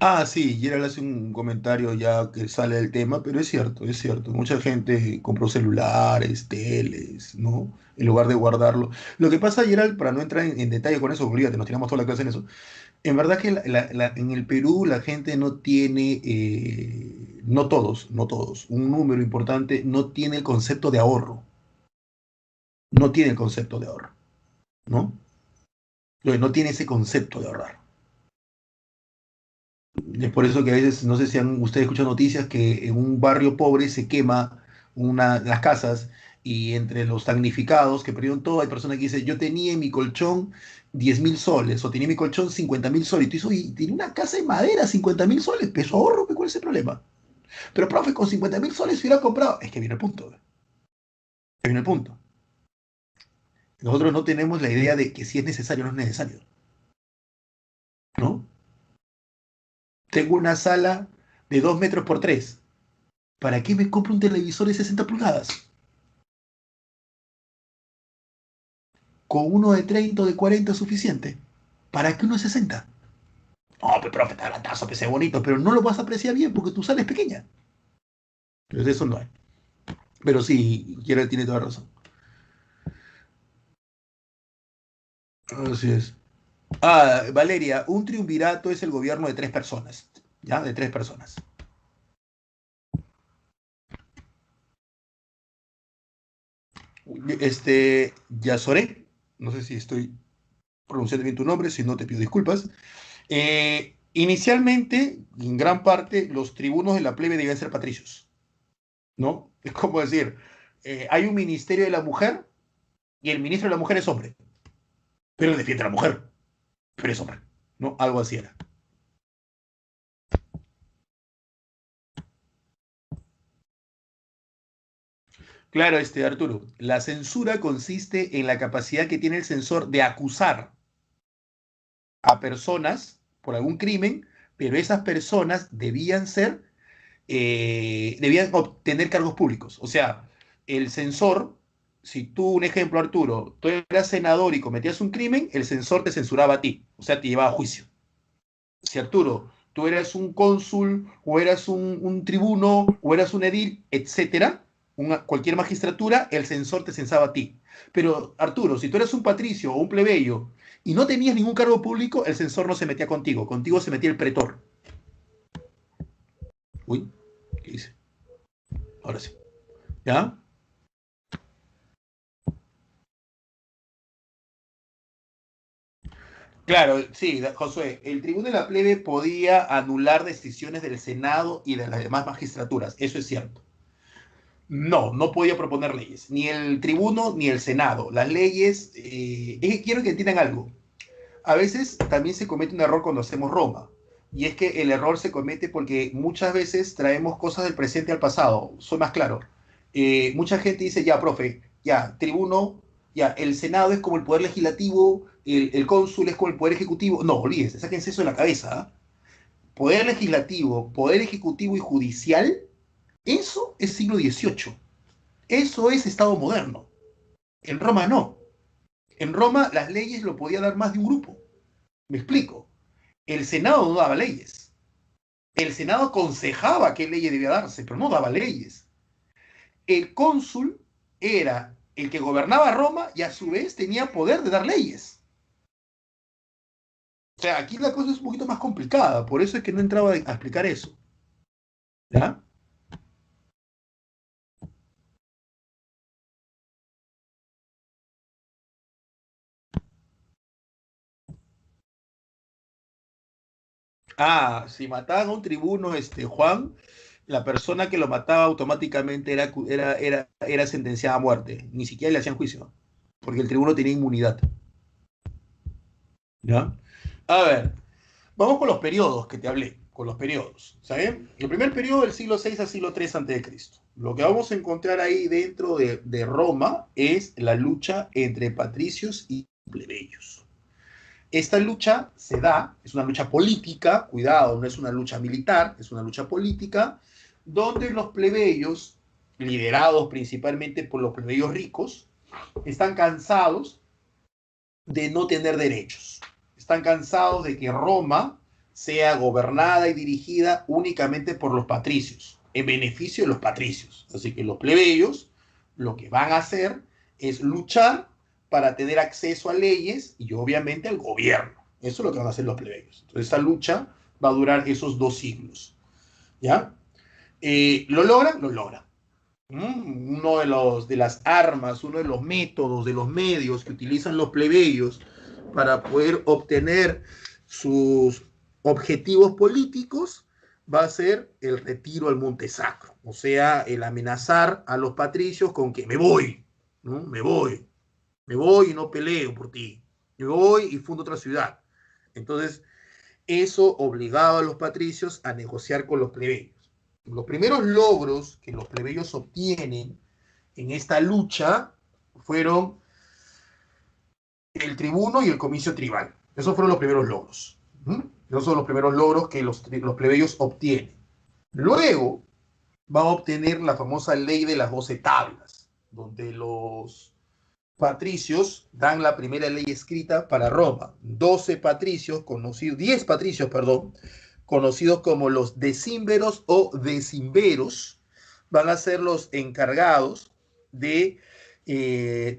Ah, sí, Gerald hace un comentario ya que sale del tema, pero es cierto, es cierto. Mucha gente compró celulares, teles, ¿no? En lugar de guardarlo. Lo que pasa, Gerald, para no entrar en detalle con eso, olvídate, nos tiramos toda la clase en eso. En verdad que en el Perú la gente no tiene, no todos, no todos, un número importante no tiene el concepto de ahorro, no tiene el concepto de ahorro, ¿no? No tiene ese concepto de ahorrar. Es por eso que a veces, no sé si han ustedes escuchado noticias que en un barrio pobre se quema las casas y entre los damnificados que perdieron todo, hay personas que dicen, yo tenía en mi colchón 10.000 soles o tenía en mi colchón 50.000 soles. Y tú dices, oye, tiene una casa de madera, 50.000 soles, peso ahorro, ¿cuál es el problema? Pero profe, con 50.000 soles hubiera comprado. Es que viene el punto. Viene el punto. Nosotros no tenemos la idea de que si es necesario o no es necesario, ¿no? Tengo una sala de 2 metros por 3. ¿Para qué me compro un televisor de 60 pulgadas? Con uno de 30 o de 40 es suficiente. ¿Para qué uno de 60? No, pero profe, está grandazo, que sea bonito, pero no lo vas a apreciar bien porque tu sala es pequeña. Entonces eso no hay. Pero sí, Gerald tiene toda razón. Así es. Valeria, un triunvirato es el gobierno de tres personas. ¿Ya? De tres personas. Yasoré, no sé si estoy pronunciando bien tu nombre, si no te pido disculpas. Inicialmente, en gran parte, los tribunos de la plebe deben ser patricios, ¿no? Es como decir, hay un ministerio de la mujer y el ministro de la mujer es hombre, pero defiende a la mujer, pero es hombre, ¿no? Algo así era. Claro, Arturo, la censura consiste en la capacidad que tiene el censor de acusar a personas por algún crimen, pero esas personas debían obtener cargos públicos. O sea, el censor, si tú, un ejemplo, Arturo, tú eras senador y cometías un crimen, el censor te censuraba a ti, o sea, te llevaba a juicio. Si Arturo, tú eras un cónsul, o eras un tribuno, o eras un edil, etcétera, cualquier magistratura, el censor te censaba a ti. Pero Arturo, si tú eres un patricio o un plebeyo y no tenías ningún cargo público, el censor no se metía contigo se metía el pretor. Uy, ¿qué hice? Ahora sí. ¿Ya? Claro, sí, Josué, el tribuno de la plebe podía anular decisiones del Senado y de las demás magistraturas, eso es cierto. No, no podía proponer leyes, ni el tribuno ni el senado. Las leyes, es que quiero que entiendan algo. A veces también se comete un error cuando hacemos Roma, y es que el error se comete porque muchas veces traemos cosas del presente al pasado. Soy más claro. Mucha gente dice, ya, profe, ya, tribuno, ya, el senado es como el poder legislativo, el cónsul es como el poder ejecutivo. No, olvídense, sáquense eso de la cabeza. ¿Ah? Poder legislativo, poder ejecutivo y judicial, eso es siglo XVIII. Eso es Estado moderno. En Roma no. En Roma las leyes lo podía dar más de un grupo. Me explico. El Senado no daba leyes. El Senado aconsejaba qué leyes debía darse, pero no daba leyes. El cónsul era el que gobernaba Roma y a su vez tenía poder de dar leyes. O sea, aquí la cosa es un poquito más complicada, por eso es que no entraba a explicar eso. ¿Ya? Ah, si mataban a un tribuno, Juan, la persona que lo mataba automáticamente era sentenciada a muerte. Ni siquiera le hacían juicio, porque el tribuno tenía inmunidad. ¿Ya? A ver, vamos con los periodos que te hablé, con los periodos. ¿Saben? El primer periodo del siglo VI al siglo III antes de Cristo. Lo que vamos a encontrar ahí dentro de Roma es la lucha entre patricios y plebeyos. Esta lucha se da, es una lucha política, cuidado, no es una lucha militar, es una lucha política, donde los plebeyos, liderados principalmente por los plebeyos ricos, están cansados de no tener derechos. Están cansados de que Roma sea gobernada y dirigida únicamente por los patricios, en beneficio de los patricios. Así que los plebeyos lo que van a hacer es luchar para tener acceso a leyes y obviamente al gobierno. Eso es lo que van a hacer los plebeyos. Entonces esta lucha va a durar esos 2 siglos. ¿Ya? ¿Lo logran? Lo logran. Uno de las armas, uno de los métodos, de los medios que utilizan los plebeyos para poder obtener sus objetivos políticos va a ser el retiro al Monte Sacro, o sea, el amenazar a los patricios con que me voy, ¿no? Me voy y no peleo por ti, me voy y fundo otra ciudad. Entonces, eso obligaba a los patricios a negociar con los plebeyos. Los primeros logros que los plebeyos obtienen en esta lucha fueron el tribuno y el comicio tribal. Esos fueron los primeros logros. Esos son los primeros logros que los plebeyos obtienen. Luego va a obtener la famosa ley de las 12 tablas, donde los patricios dan la primera ley escrita para Roma. 12 patricios, conocidos, 10 patricios, perdón, conocidos como los decímveros o decimveros, van a ser los encargados de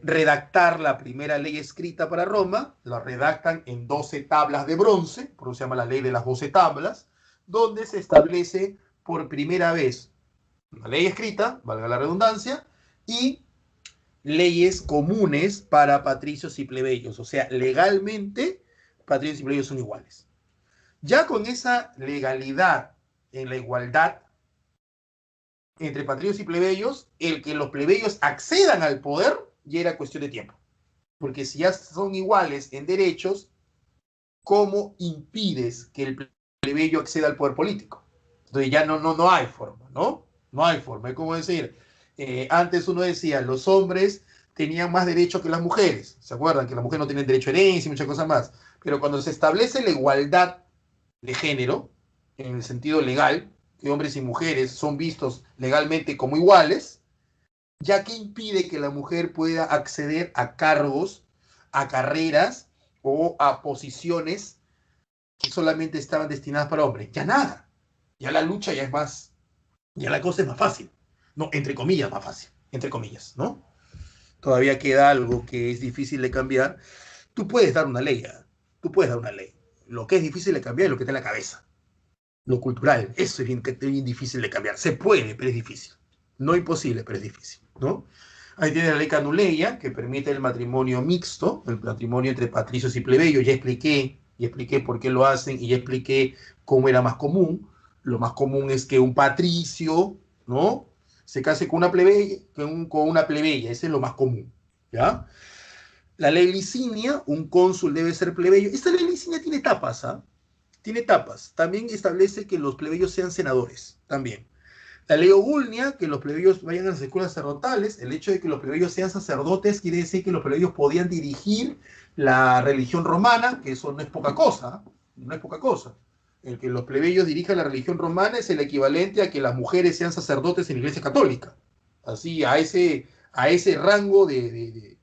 redactar la primera ley escrita para Roma. La redactan en 12 tablas de bronce, por eso se llama la ley de las 12 tablas, donde se establece por primera vez una ley escrita, valga la redundancia, y leyes comunes para patricios y plebeyos. O sea, legalmente, patricios y plebeyos son iguales. Ya con esa legalidad en la igualdad entre patricios y plebeyos, el que los plebeyos accedan al poder ya era cuestión de tiempo. Porque si ya son iguales en derechos, ¿cómo impides que el plebeyo acceda al poder político? Entonces ya no hay forma, ¿no? No hay forma. Es como decir, antes uno decía, los hombres tenían más derecho que las mujeres. ¿Se acuerdan? Que las mujeres no tienen derecho a herencia y muchas cosas más. Pero cuando se establece la igualdad de género, en el sentido legal, que hombres y mujeres son vistos legalmente como iguales, ya que impide que la mujer pueda acceder a cargos, a carreras o a posiciones que solamente estaban destinadas para hombres. Ya nada. Ya la lucha ya es más, ya la cosa es más fácil. No, entre comillas, más fácil. Entre comillas, ¿no? Todavía queda algo que es difícil de cambiar. Tú puedes dar una ley, ¿eh? Tú puedes dar una ley. Lo que es difícil de cambiar es lo que está en la cabeza. Lo cultural, eso es bien difícil de cambiar. Se puede, pero es difícil. No imposible, pero es difícil, ¿no? Ahí tiene la ley Canuleia, que permite el matrimonio mixto, el matrimonio entre patricios y plebeyos. Ya expliqué por qué lo hacen y ya expliqué cómo era más común. Lo más común es que un patricio, ¿no?, se case con una plebeya, con una plebeya, ese es lo más común, ¿ya? La ley licinia, un cónsul debe ser plebeyo. Esta ley licinia tiene etapas, ¿ah? Tiene etapas. También establece que los plebeyos sean senadores, también. La ley Ogulnia, que los plebeyos vayan a las escuelas sacerdotales. El hecho de que los plebeyos sean sacerdotes quiere decir que los plebeyos podían dirigir la religión romana, que eso no es poca cosa, ¿eh? No es poca cosa. El que los plebeyos dirijan la religión romana es el equivalente a que las mujeres sean sacerdotes en la Iglesia Católica. Así, a ese rango de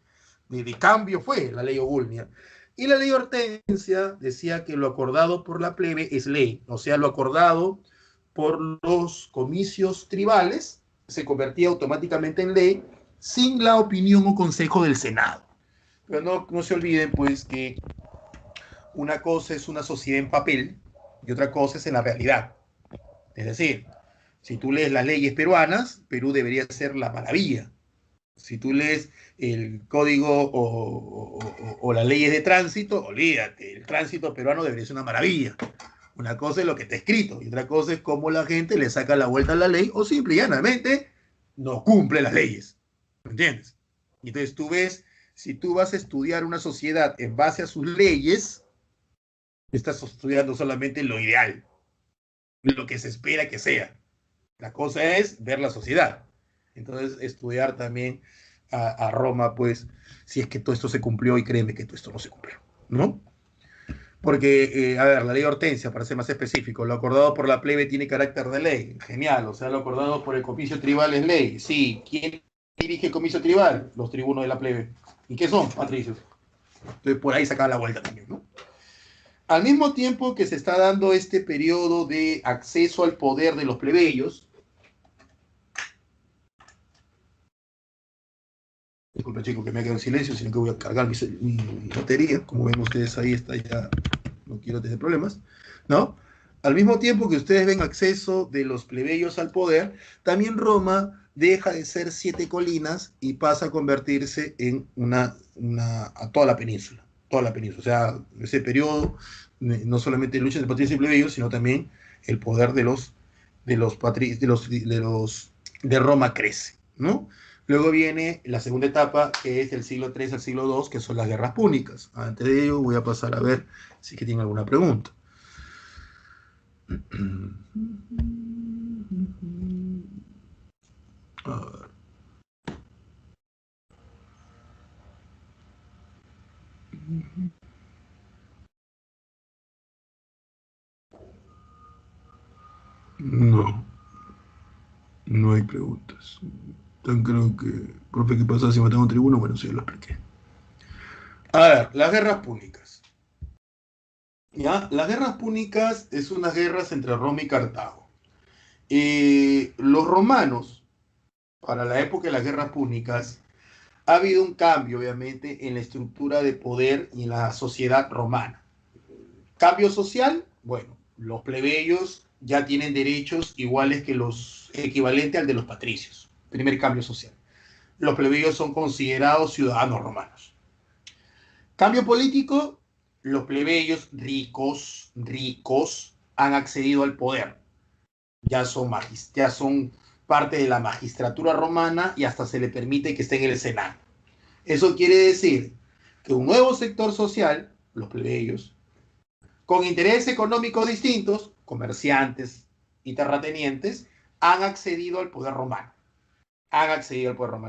cambio fue la ley Ogulnia. Y la ley Hortensia decía que lo acordado por la plebe es ley, o sea, lo acordado por los comicios tribales se convertía automáticamente en ley sin la opinión o consejo del Senado. Pero no se olviden, pues, que una cosa es una sociedad en papel y otra cosa es en la realidad. Es decir, si tú lees las leyes peruanas, Perú debería ser la maravilla. Si tú lees el código o las leyes de tránsito, olvídate, el tránsito peruano debería ser una maravilla. Una cosa es lo que está escrito y otra cosa es cómo la gente le saca la vuelta a la ley o simple y llanamente no cumple las leyes. ¿Me entiendes? Entonces tú ves, si tú vas a estudiar una sociedad en base a sus leyes, estás estudiando solamente lo ideal, lo que se espera que sea. La cosa es ver la sociedad. Entonces, estudiar también a Roma, pues, si es que todo esto se cumplió y créeme que todo esto no se cumplió, ¿no? Porque, a ver, la ley Hortensia, para ser más específico, lo acordado por la plebe tiene carácter de ley. Genial, o sea, lo acordado por el comicio tribal es ley. Sí, ¿quién dirige el comicio tribal? Los tribunos de la plebe. ¿Y qué son? Patricios. Entonces, por ahí saca la vuelta también, ¿no? Al mismo tiempo que se está dando este periodo de acceso al poder de los plebeyos, disculpen chicos que me ha quedado en silencio, sino que voy a cargar mi batería, como ven ustedes ahí está ya, no quiero tener problemas, ¿no? Al mismo tiempo que ustedes ven acceso de los plebeyos al poder, también Roma deja de ser 7 colinas y pasa a convertirse en a toda la península, o sea, ese periodo, no solamente lucha de patricios y plebeyos, sino también el poder de Roma crece, ¿no? Luego viene la segunda etapa, que es del siglo III al siglo II, que son las guerras púnicas. Antes de ello, voy a pasar a ver si es que tienen alguna pregunta. A ver. No, no hay preguntas. Entonces creo que, profe, ¿qué pasa si matamos a tribuno? Bueno, sí, lo expliqué. A ver, las guerras púnicas. ¿Ya? Las guerras púnicas es unas guerras entre Roma y Cartago. Los romanos, para la época de las guerras púnicas, ha habido un cambio, obviamente, en la estructura de poder y en la sociedad romana. Cambio social, bueno, los plebeyos ya tienen derechos iguales que los equivalentes al de los patricios. Primer cambio social. Los plebeyos son considerados ciudadanos romanos. Cambio político, los plebeyos ricos, han accedido al poder. Ya son parte de la magistratura romana y hasta se le permite que esté en el Senado. Eso quiere decir que un nuevo sector social, los plebeyos, con intereses económicos distintos, comerciantes y terratenientes, han accedido al poder romano.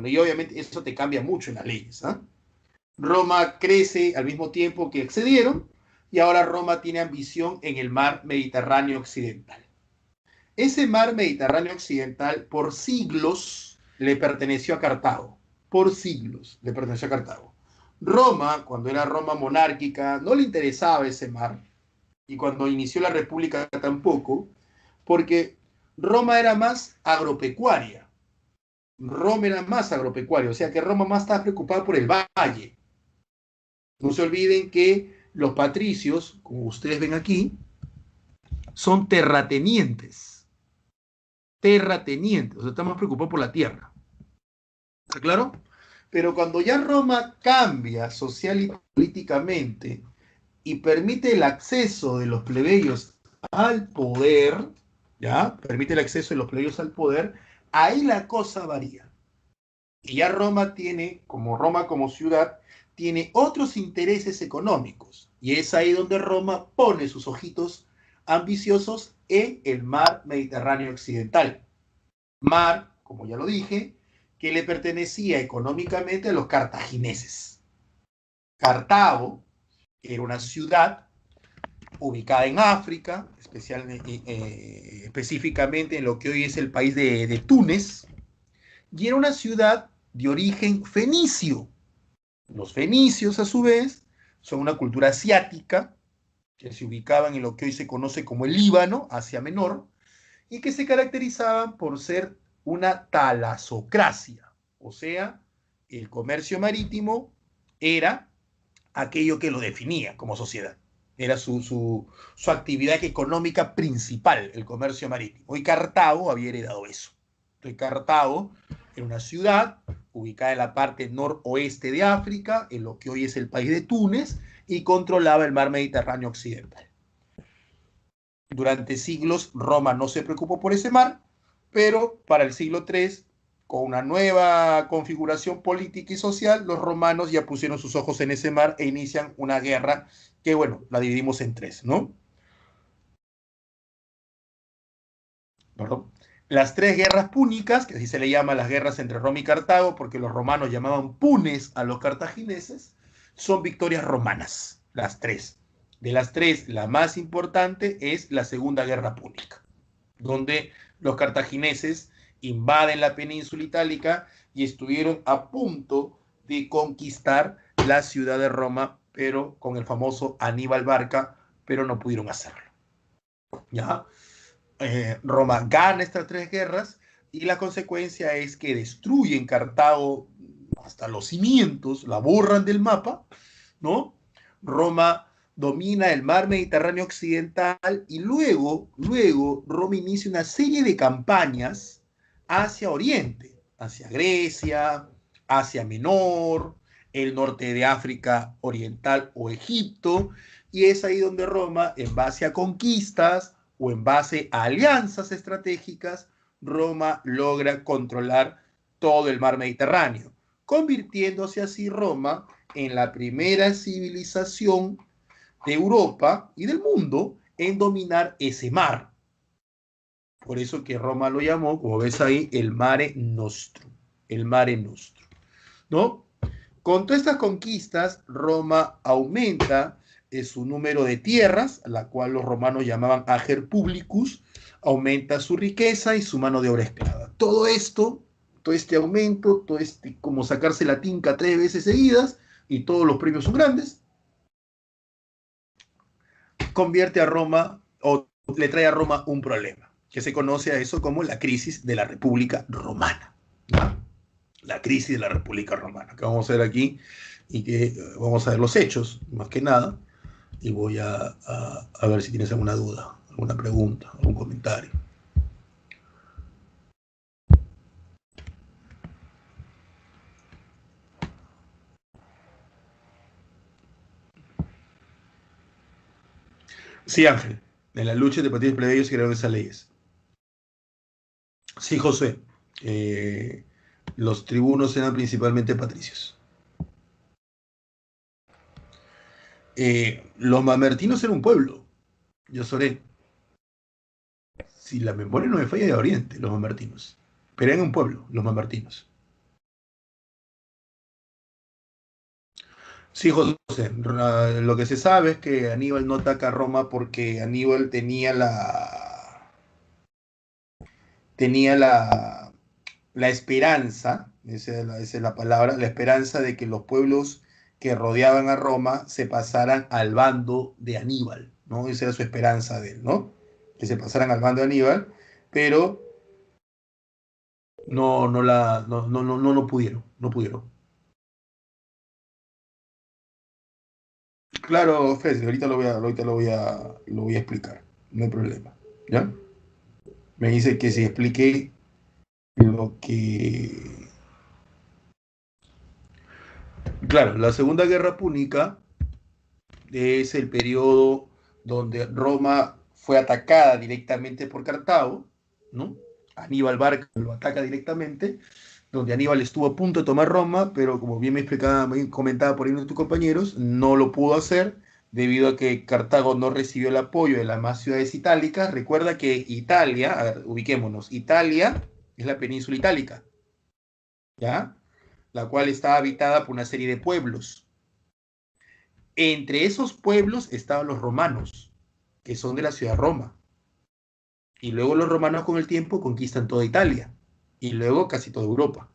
Y obviamente eso te cambia mucho en las leyes, ¿eh? Roma crece al mismo tiempo que accedieron y ahora Roma tiene ambición en el mar Mediterráneo occidental. Ese mar Mediterráneo occidental por siglos le perteneció a Cartago. Por siglos le perteneció a Cartago. Roma, cuando era Roma monárquica, no le interesaba ese mar. Y cuando inició la República tampoco, porque Roma era más agropecuaria. O sea que Roma más estaba preocupada por el valle. No se olviden que los patricios, como ustedes ven aquí, son terratenientes. O sea, están más preocupados por la tierra. ¿Está claro? Pero cuando ya Roma cambia social y políticamente y permite el acceso de los plebeyos al poder, ¿ya? Permite el acceso de los plebeyos al poder, Ahí la cosa varía. Y ya Roma como ciudad, tiene otros intereses económicos. Y es ahí donde Roma pone sus ojitos ambiciosos en el mar Mediterráneo occidental. Mar, como ya lo dije, que le pertenecía económicamente a los cartagineses. Cartago era una ciudad ubicada en África, específicamente en lo que hoy es el país de Túnez, y era una ciudad de origen fenicio. Los fenicios, a su vez, son una cultura asiática que se ubicaban en lo que hoy se conoce como el Líbano, Asia Menor, y que se caracterizaban por ser una talasocracia, o sea, el comercio marítimo era aquello que lo definía como sociedad. Era su actividad económica principal, el comercio marítimo. Y Cartago había heredado eso. Entonces, Cartago era una ciudad ubicada en la parte noroeste de África, en lo que hoy es el país de Túnez, y controlaba el mar Mediterráneo occidental. Durante siglos, Roma no se preocupó por ese mar, pero para el siglo III, con una nueva configuración política y social, los romanos ya pusieron sus ojos en ese mar e inician una guerra que, bueno, la dividimos en tres, ¿no? Perdón. Las tres guerras púnicas, que así se le llama las guerras entre Roma y Cartago, porque los romanos llamaban punes a los cartagineses, son victorias romanas, las tres. De las tres, la más importante es la Segunda Guerra Púnica, donde los cartagineses invaden la península itálica y estuvieron a punto de conquistar la ciudad de Roma, pero con el famoso Aníbal Barca, pero no pudieron hacerlo. ¿Ya? Roma gana estas tres guerras y la consecuencia es que destruyen Cartago hasta los cimientos, la borran del mapa, ¿no? Roma domina el mar Mediterráneo occidental y luego Roma inicia una serie de campañas hacia Oriente, hacia Grecia, Asia Menor, el norte de África Oriental o Egipto, y es ahí donde Roma, en base a conquistas o en base a alianzas estratégicas, Roma logra controlar todo el mar Mediterráneo, convirtiéndose así Roma en la primera civilización de Europa y del mundo en dominar ese mar. Por eso que Roma lo llamó, como ves ahí, el Mare Nostrum, el Mare Nostrum, ¿no? Con todas estas conquistas, Roma aumenta su número de tierras, la cual los romanos llamaban ager publicus, aumenta su riqueza y su mano de obra esclava. Todo esto, todo este aumento, todo este, como sacarse la tinca 3 veces seguidas, y todos los premios son grandes, convierte a Roma, o le trae a Roma un problema, que se conoce a eso como la crisis de la República Romana, ¿no? La crisis de la República Romana, que vamos a ver aquí y que vamos a ver los hechos, más que nada, y voy a ver si tienes alguna duda, alguna pregunta, algún comentario. Sí, Ángel, en la lucha de patriotas plebeyos se crearon esas leyes. Sí, José, eh, los tribunos eran principalmente patricios. Los mamertinos eran un pueblo, yo soré. Si la memoria no me falla, de Oriente, los mamertinos. Pero eran un pueblo, los mamertinos. Sí, José, lo que se sabe es que Aníbal no ataca a Roma porque Aníbal tenía la esperanza, esa es la palabra, la esperanza de que los pueblos que rodeaban a Roma se pasaran al bando de Aníbal, ¿no? Esa era su esperanza de él, ¿no? Que se pasaran al bando de Aníbal, pero no pudieron, no pudieron. Claro, Fez, ahorita lo voy a explicar, no hay problema, ¿ya? Me dice que si expliqué lo que... Claro, la Segunda Guerra Púnica es el periodo donde Roma fue atacada directamente por Cartago, ¿no? Aníbal Barca lo ataca directamente, donde Aníbal estuvo a punto de tomar Roma, pero como bien me explicaba, me comentaba por ahí uno de tus compañeros, no lo pudo hacer debido a que Cartago no recibió el apoyo de las más ciudades itálicas. Recuerda que Italia, a ver, ubiquémonos, Italia es la península itálica, ¿ya? La cual está habitada por una serie de pueblos. Entre esos pueblos estaban los romanos, que son de la ciudad de Roma. Y luego los romanos con el tiempo conquistan toda Italia y luego casi toda Europa.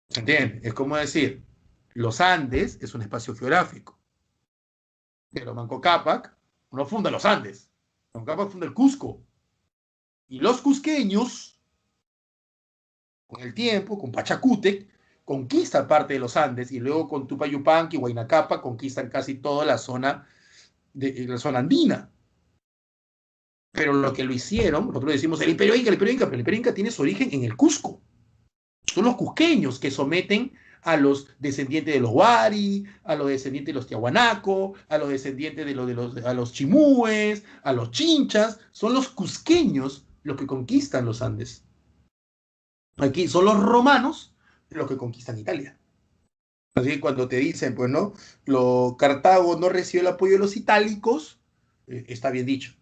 ¿Se entiende? Es como decir, los Andes es un espacio geográfico, pero Manco Cápac no funda los Andes. Manco Cápac funda el Cusco. Y los cusqueños, con el tiempo, con Pachacútec, conquistan parte de los Andes y luego con Tupayupanqui y Huayna Cápac conquistan casi toda la zona andina. Pero lo que lo hicieron, nosotros decimos el Imperio Inca, pero el Imperio Inca tiene su origen en el Cusco. Son los cusqueños que someten a los descendientes de los Wari, a los descendientes de los Tiahuanaco, a los descendientes a los Chimúes, a los Chinchas. Son los cusqueños los que conquistan los Andes. Aquí son los romanos los que conquistan Italia. Así que cuando te dicen, pues no, Cartago no recibió el apoyo de los itálicos, está bien dicho,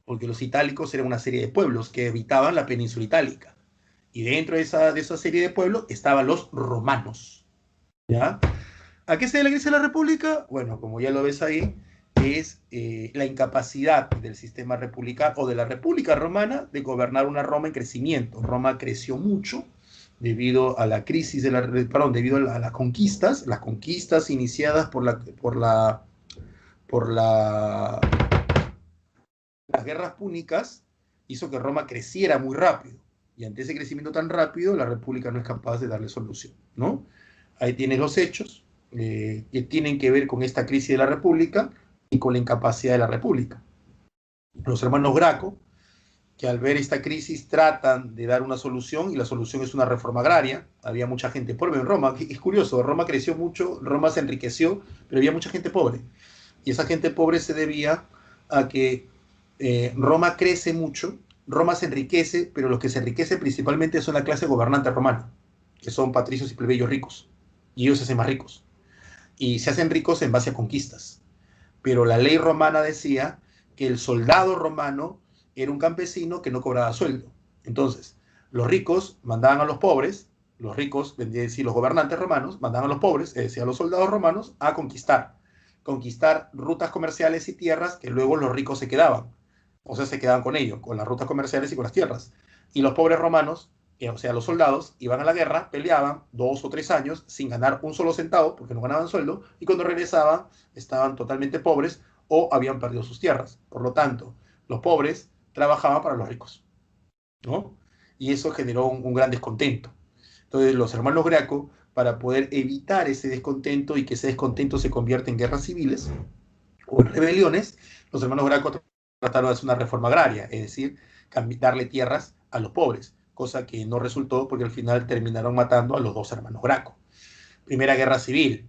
porque los itálicos eran una serie de pueblos que habitaban la península itálica. Y dentro de esa serie de pueblos estaban los romanos. ¿Ya? ¿A qué se debe la crisis de la República? Bueno, como ya lo ves ahí, es la incapacidad del sistema republicano o de la República Romana de gobernar una Roma en crecimiento. Roma creció mucho debido a la crisis de debido a las conquistas iniciadas por las guerras púnicas hizo que Roma creciera muy rápido. Y ante ese crecimiento tan rápido, la República no es capaz de darle solución, ¿no? Ahí tienes los hechos que tienen que ver con esta crisis de la República y con la incapacidad de la República. Los hermanos Graco, que al ver esta crisis tratan de dar una solución, y la solución es una reforma agraria. Había mucha gente pobre en Roma. Es curioso, Roma creció mucho, Roma se enriqueció, pero había mucha gente pobre. Y esa gente pobre se debía a que Roma crece mucho, Roma se enriquece, pero los que se enriquecen principalmente son la clase gobernante romana, que son patricios y plebeyos ricos, y ellos se hacen más ricos. Y se hacen ricos en base a conquistas. Pero la ley romana decía que el soldado romano era un campesino que no cobraba sueldo. Entonces, los ricos mandaban a los pobres, los ricos, vendría a decir los gobernantes romanos, mandaban a los pobres, es decir, a los soldados romanos, a conquistar rutas comerciales y tierras que luego los ricos se quedaban. O sea, se quedaban con ellos, con las rutas comerciales y con las tierras. Y los pobres romanos, o sea, los soldados, iban a la guerra, peleaban 2 o 3 años sin ganar un solo centavo, porque no ganaban sueldo, y cuando regresaban estaban totalmente pobres o habían perdido sus tierras. Por lo tanto, los pobres trabajaban para los ricos, ¿no? Y eso generó un gran descontento. Entonces, los hermanos Graco, para poder evitar ese descontento y que ese descontento se convierta en guerras civiles o en rebeliones, los hermanos Graco trataron de hacer una reforma agraria, es decir, darle tierras a los pobres, cosa que no resultó porque al final terminaron matando a los dos hermanos Graco. Primera Guerra Civil.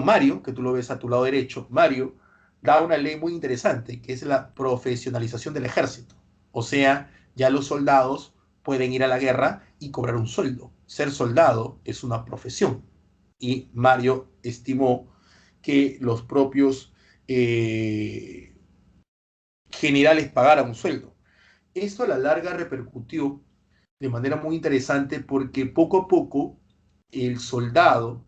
Mario, que tú lo ves a tu lado derecho, Mario da una ley muy interesante, que es la profesionalización del ejército. O sea, ya los soldados pueden ir a la guerra y cobrar un sueldo. Ser soldado es una profesión. Y Mario estimó que los propios generales pagaran un sueldo. Esto a la larga repercutió de manera muy interesante porque poco a poco el soldado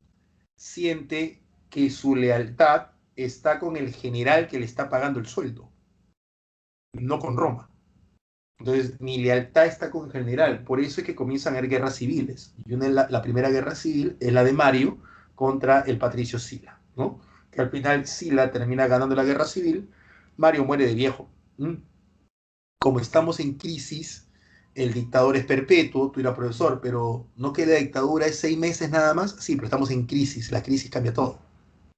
siente que su lealtad está con el general que le está pagando el sueldo, no con Roma. Entonces, mi lealtad está con el general. Por eso es que comienzan a haber guerras civiles. Y la primera guerra civil es la de Mario contra el patricio Sila, ¿no? Que al final Sila termina ganando la guerra civil. Mario muere de viejo. Como estamos en crisis, el dictador es perpetuo, tú eras profesor, pero no queda dictadura, es 6 meses nada más. Sí, pero estamos en crisis, la crisis cambia todo.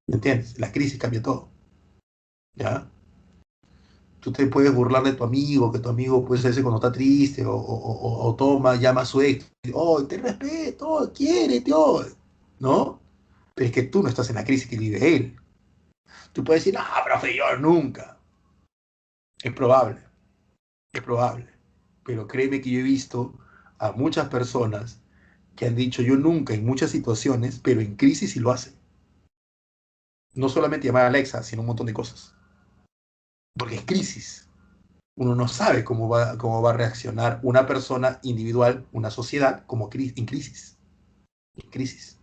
¿Me entiendes? La crisis cambia todo. ¿Ya? Tú te puedes burlar de tu amigo, que tu amigo puede ser cuando está triste, o toma, llama a su ex, oh, te respeto, quiérete, oh, ¿no? Pero es que tú no estás en la crisis que vive él. Tú puedes decir, ah, profe, yo nunca. Es probable. Es probable, pero créeme que yo he visto a muchas personas que han dicho yo nunca en muchas situaciones, pero en crisis sí lo hacen. No solamente llamar a Alexa, sino un montón de cosas. Porque es crisis. Uno no sabe cómo va a reaccionar una persona individual, una sociedad, como en crisis. En crisis.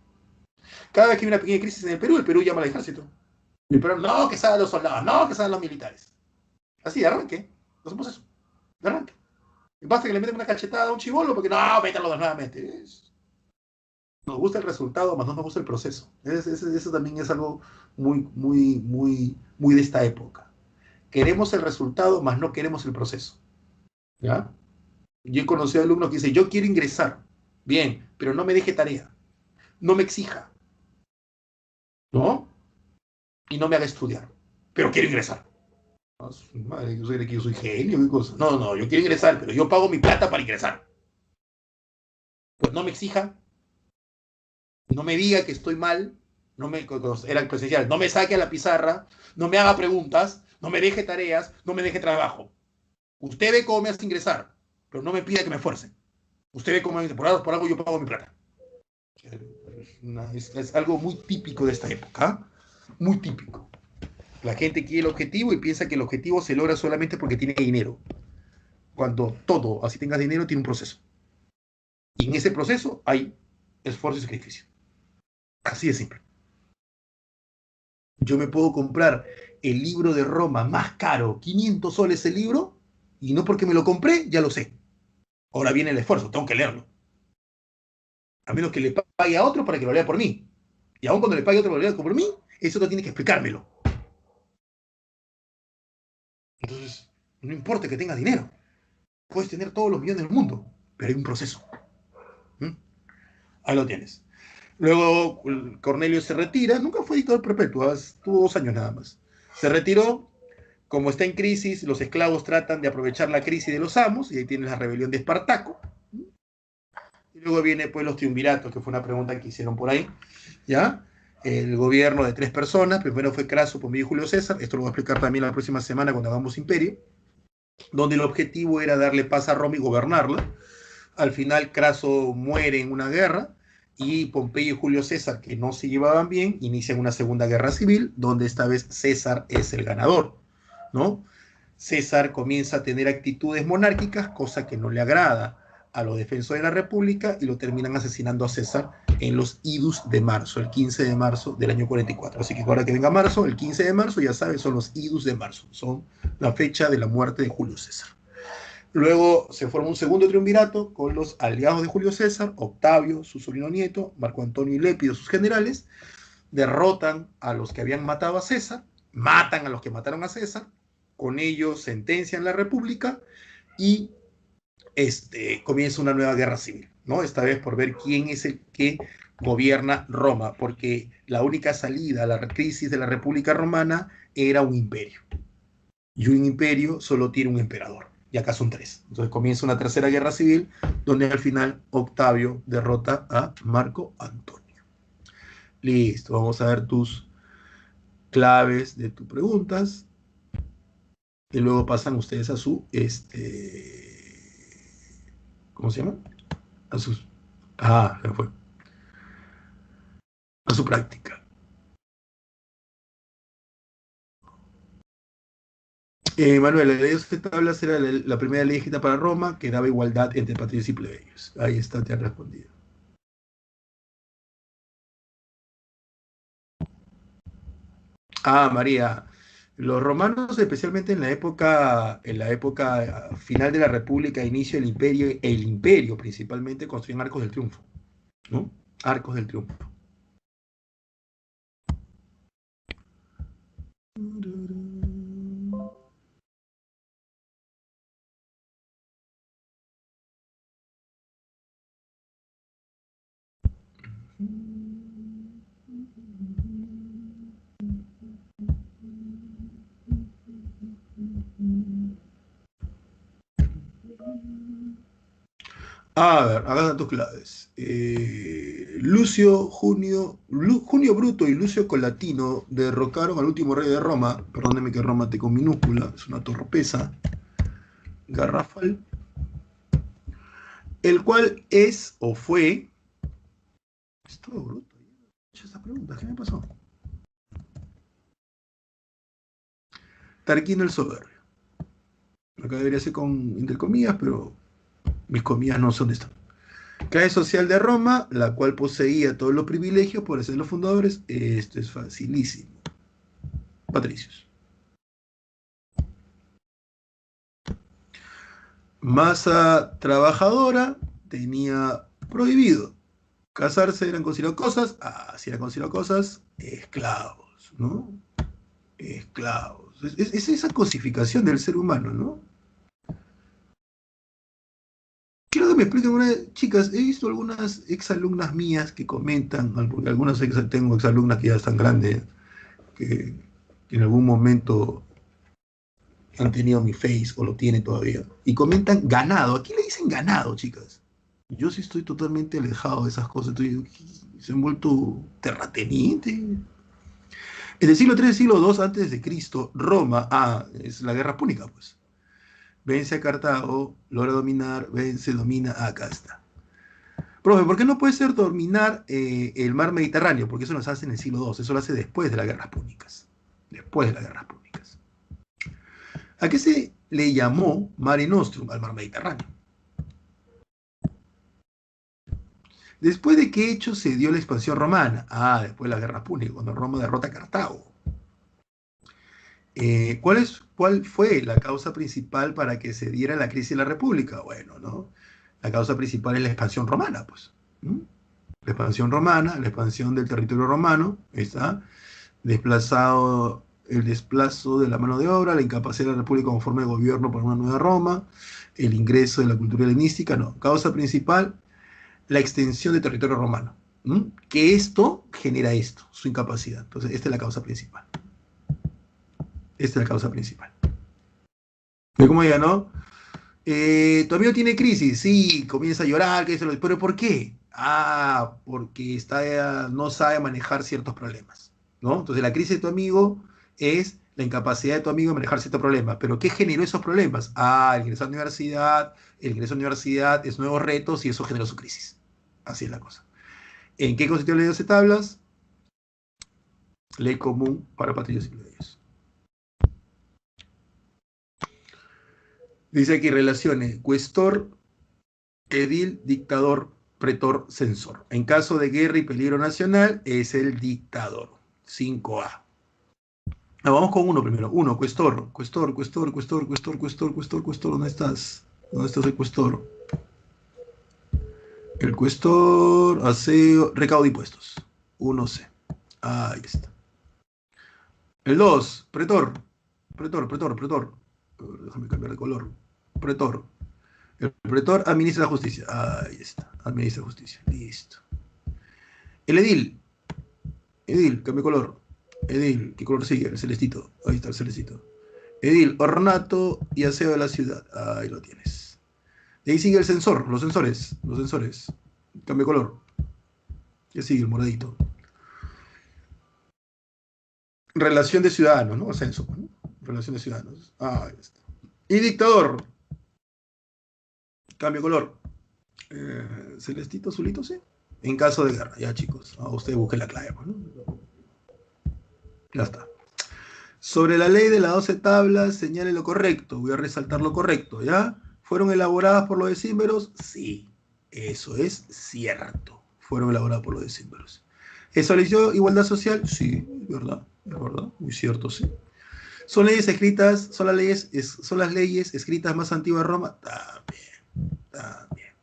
Cada vez que hay una pequeña crisis en el Perú llama al ejército. El Perú, no, que salgan los soldados, no, que salgan los militares. Así, de arranque. No hacemos eso. De arranque. Basta que le meten una cachetada a un chivolo porque no, métalo nuevamente. Nos gusta el resultado, más no nos gusta el proceso. Eso también es algo muy de esta época. Queremos el resultado, más no queremos el proceso. ¿Ya? Yo he conocido alumnos que dicen, yo quiero ingresar. Bien, pero no me deje tarea. No me exija. ¿No? Y no me haga estudiar. Pero quiero ingresar. No, madre, yo soy genio y cosas. No, no, yo quiero ingresar, pero yo pago mi plata para ingresar. Pues no me exija, no me diga que estoy mal, era presencial, no me saque a la pizarra, no me haga preguntas, no me deje tareas, no me deje trabajo. Usted ve cómo me hace ingresar, pero no me pida que me esfuerce. Usted ve cómo por algo yo pago mi plata. Es algo muy típico de esta época, ¿eh? Muy típico. La gente quiere el objetivo y piensa que el objetivo se logra solamente porque tiene dinero. Cuando todo, así tengas dinero, tiene un proceso. Y en ese proceso hay esfuerzo y sacrificio. Así de simple. Yo me puedo comprar el libro de Roma más caro, 500 soles el libro, y no porque me lo compré, ya lo sé. Ahora viene el esfuerzo, tengo que leerlo. A menos que le pague a otro para que lo lea por mí. Y aun cuando le pague a otro para que lo lea por mí, ese otro tiene que explicármelo. Entonces, no importa que tengas dinero. Puedes tener todos los millones del mundo, pero hay un proceso. ¿Mm? Ahí lo tienes. Luego Cornelio se retira, nunca fue dictador perpetuo, tuvo 2 años nada más. Se retiró, como está en crisis, los esclavos tratan de aprovechar la crisis de los amos, y ahí tienes la rebelión de Espartaco. Y luego viene pues los triunviratos, que fue una pregunta que hicieron por ahí, ¿ya? El gobierno de 3 personas, primero fue Craso, Pompeyo y Julio César, esto lo voy a explicar también la próxima semana cuando hagamos Imperio, donde el objetivo era darle paz a Roma y gobernarla. Al final Craso muere en una guerra, y Pompeyo y Julio César, que no se llevaban bien, inician una segunda guerra civil, donde esta vez César es el ganador, ¿no? César comienza a tener actitudes monárquicas, cosa que no le agrada a los defensores de la República, y lo terminan asesinando a César en los idus de marzo, el 15 de marzo del año 44. Así que ahora que venga marzo, el 15 de marzo, ya sabes, son los idus de marzo, son la fecha de la muerte de Julio César. Luego se forma un segundo triunvirato con los aliados de Julio César, Octavio, su sobrino nieto, Marco Antonio y Lépido, sus generales, derrotan a los que habían matado a César, matan a los que mataron a César, con ello sentencian la República y comienza una nueva guerra civil, ¿no? Esta vez por ver quién es el que gobierna Roma, porque la única salida a la crisis de la República Romana era un imperio. Y un imperio solo tiene un emperador, y acá son 3. Entonces comienza una tercera guerra civil, donde al final Octavio derrota a Marco Antonio. Listo, vamos a ver tus claves de tus preguntas, y luego pasan ustedes a su, ¿cómo se llama? A sus, se fue, a su práctica. Manuel, la ley de 12 tablas era la primera ley escrita para Roma que daba igualdad entre patricios y plebeyos. Ahí está, te han respondido. María, los romanos, especialmente en la época final de la República, inicio del Imperio, el Imperio principalmente, construían arcos del triunfo, ¿no? Arcos del triunfo. A ver, hagan tus claves. Junio Bruto y Lucio Colatino derrocaron al último rey de Roma. Perdóneme que Roma te con minúscula, es una torpeza. garrafal, el cual es o fue... Es todo bruto. Esta pregunta, ¿qué me pasó? Tarquino el Soberbio. Acá debería ser con entre comillas, pero mis comillas no son de esto. Clase social de Roma, la cual poseía todos los privilegios por ser los fundadores. Esto es facilísimo. Patricios. Masa trabajadora tenía prohibido casarse, eran considerados cosas. Si eran considerados cosas, esclavos, ¿no? Esclavos. Es esa cosificación del ser humano, ¿no? Quiero que me expliquen chicas, he visto algunas exalumnas mías que comentan, porque algunas tengo exalumnas que ya están grandes, que en algún momento han tenido mi face o lo tienen todavía, y comentan ganado. ¿A qué le dicen ganado, chicas? Yo sí estoy totalmente alejado de esas cosas. Se han vuelto terratenientes. En el siglo III, siglo II antes de Cristo, Roma, es la guerra púnica, pues. Vence a Cartago, logra dominar, vence, domina, acá está. Profe, ¿por qué no puede ser dominar el mar Mediterráneo? Porque eso lo hace en el siglo II, eso lo hace después de las guerras púnicas. Después de las guerras púnicas. ¿A qué se le llamó Mare Nostrum al mar Mediterráneo? ¿Después de qué hecho se dio la expansión romana? Después de la guerra púnica, cuando Roma derrota a Cartago. ¿Cuál fue la causa principal para que se diera la crisis de la República? Bueno, ¿no? La causa principal es la expansión romana, pues. ¿Mm? La expansión romana, la expansión del territorio romano, está desplazado, el desplazo de la mano de obra, la incapacidad de la República como forma de gobierno por una nueva Roma, el ingreso de la cultura helenística, no. Causa principal, la extensión del territorio romano. Que esto genera esto, su incapacidad. Entonces, esta es la causa principal. Esta es la causa principal. ¿Ve cómo ya, no? Tu amigo tiene crisis, sí, comienza a llorar, pero ¿por qué? Porque no sabe manejar ciertos problemas, ¿no? Entonces la crisis de tu amigo es la incapacidad de tu amigo de manejar ciertos problemas. ¿Pero qué generó esos problemas? El ingreso a la universidad, el ingreso a la universidad es nuevos retos y eso generó su crisis. Así es la cosa. ¿En qué consistió la ley de 12 tablas? Ley común para patricios y plebeyos. Dice aquí relaciones, cuestor, edil, dictador, pretor, censor. En caso de guerra y peligro nacional, es el dictador. 5A. Vamos con uno primero. Uno, cuestor. Cuestor. ¿Dónde estás? ¿Dónde estás el cuestor? El cuestor, aseo, recaudo de impuestos. 1C. Ahí está. El 2, pretor. Pretor. Déjame cambiar de color. Pretor. El pretor administra la justicia. Ahí está. Administra justicia. Listo. El edil. Edil, cambio color. Edil, ¿qué color sigue? El celestito. Ahí está el celestito. Edil, ornato y aseo de la ciudad. Ahí lo tienes. De ahí sigue el censor, los sensores. Cambio color. ¿Qué sigue? El moradito. Relación de ciudadanos, ¿no? Censo, ¿no? Relación de ciudadanos. Ahí está. Y dictador. Cambio color. Celestito, azulito, sí. En caso de guerra, ya chicos. Ustedes busquen la clave, ¿no? Ya está. Sobre la ley de las 12 tablas, señale lo correcto. Voy a resaltar lo correcto, ¿ya? ¿Fueron elaboradas por los decímberos? Sí, eso es cierto. Fueron elaboradas por los decímberos. ¿Estableció igualdad social? Sí, es verdad, muy cierto, sí. ¿Son leyes escritas, son las leyes escritas más antiguas de Roma? También.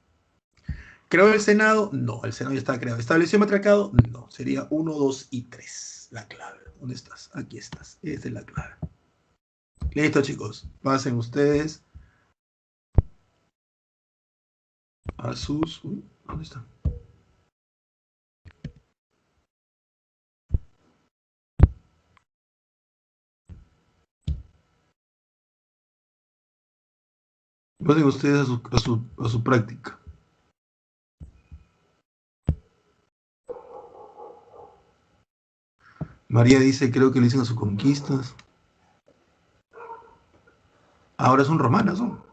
¿Creó el Senado? No, el Senado ya estaba creado. ¿Estableció matriarcado? No, sería 1, 2 y 3. La clave. ¿Dónde estás? Aquí estás. Esta es la clave. Listo, chicos. Pasen ustedes a sus... ¿dónde están? Pasen ustedes a su práctica. María dice, creo que le dicen a sus conquistas. Ahora son romanas, ¿no?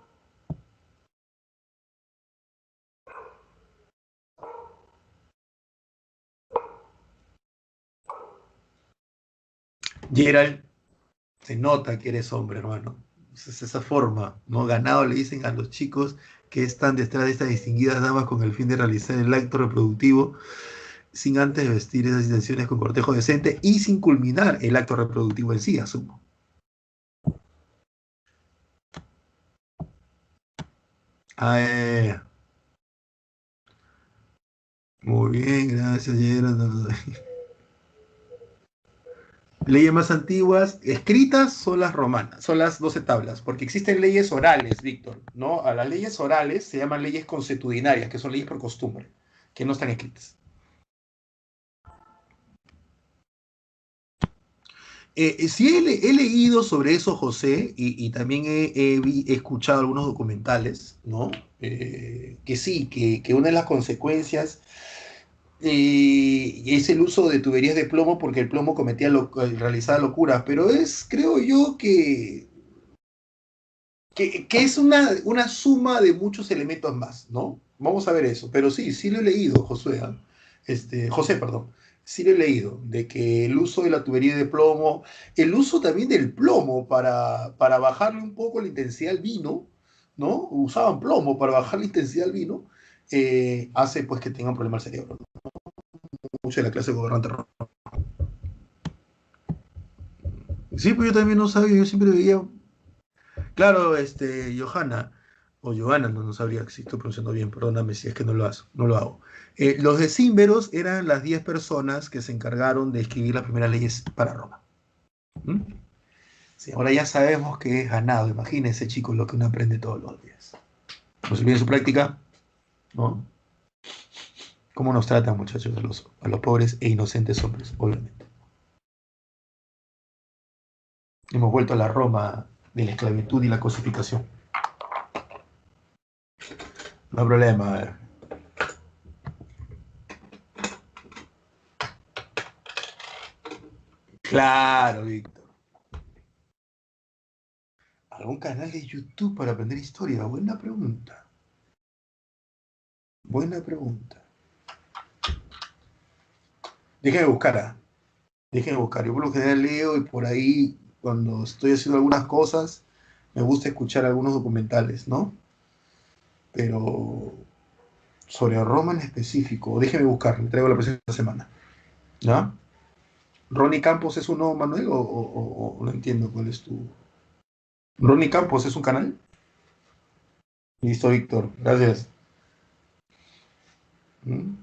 Gerald, se nota que eres hombre, hermano. Es esa forma, ¿no? Ganado le dicen a los chicos que están detrás de estas distinguidas damas con el fin de realizar el acto reproductivo sin antes vestir esas intenciones con cortejo decente y sin culminar el acto reproductivo en sí, asumo. Ah, muy bien, gracias, Gerald. Leyes más antiguas, escritas son las romanas, son las 12 tablas, porque existen leyes orales, Víctor, ¿no? A las leyes orales se llaman leyes consuetudinarias, que son leyes por costumbre, que no están escritas. Sí he leído sobre eso, José, y también he escuchado algunos documentales, ¿no? Que sí, que una de las consecuencias es el uso de tuberías de plomo porque el plomo realizaba locuras, pero creo yo, que es una suma de muchos elementos más, ¿no? Vamos a ver eso, pero sí, sí lo he leído, Josué, ¿ah? José, perdón, sí lo he leído, de que el uso de la tubería de plomo, el uso también del plomo para bajarle un poco la intensidad al vino, ¿no? Usaban plomo para bajar la intensidad al vino, hace pues que tengan problemas al cerebro, ¿no? Mucho de la clase gobernante. Sí, pues yo también no sabía, yo siempre veía. Claro, Johanna, o Johanna, no sabría si estoy pronunciando bien, perdóname si es que no lo hago. Los decímberos eran las 10 personas que se encargaron de escribir las primeras leyes para Roma. ¿Mm? Sí, ahora ya sabemos que es ganado, imagínense, chicos, lo que uno aprende todos los días. No se olviden su práctica, ¿no? ¿Cómo nos tratan, muchachos, a los pobres e inocentes hombres, obviamente? Hemos vuelto a la Roma de la esclavitud y la cosificación. No hay problema. Claro, Víctor. ¿Algún canal de YouTube para aprender historia? Buena pregunta. Buena pregunta. Déjeme buscar, ¿ah? Déjeme buscar. Yo por lo general leo y por ahí, cuando estoy haciendo algunas cosas, me gusta escuchar algunos documentales, ¿no? Pero sobre Roma en específico, déjeme buscar, le traigo la próxima semana. ¿Ya? ¿Ronnie Campos es uno, Manuel? ¿O no entiendo cuál es tu. ¿Ronnie Campos es un canal? Listo, Víctor. Gracias. ¿Mm?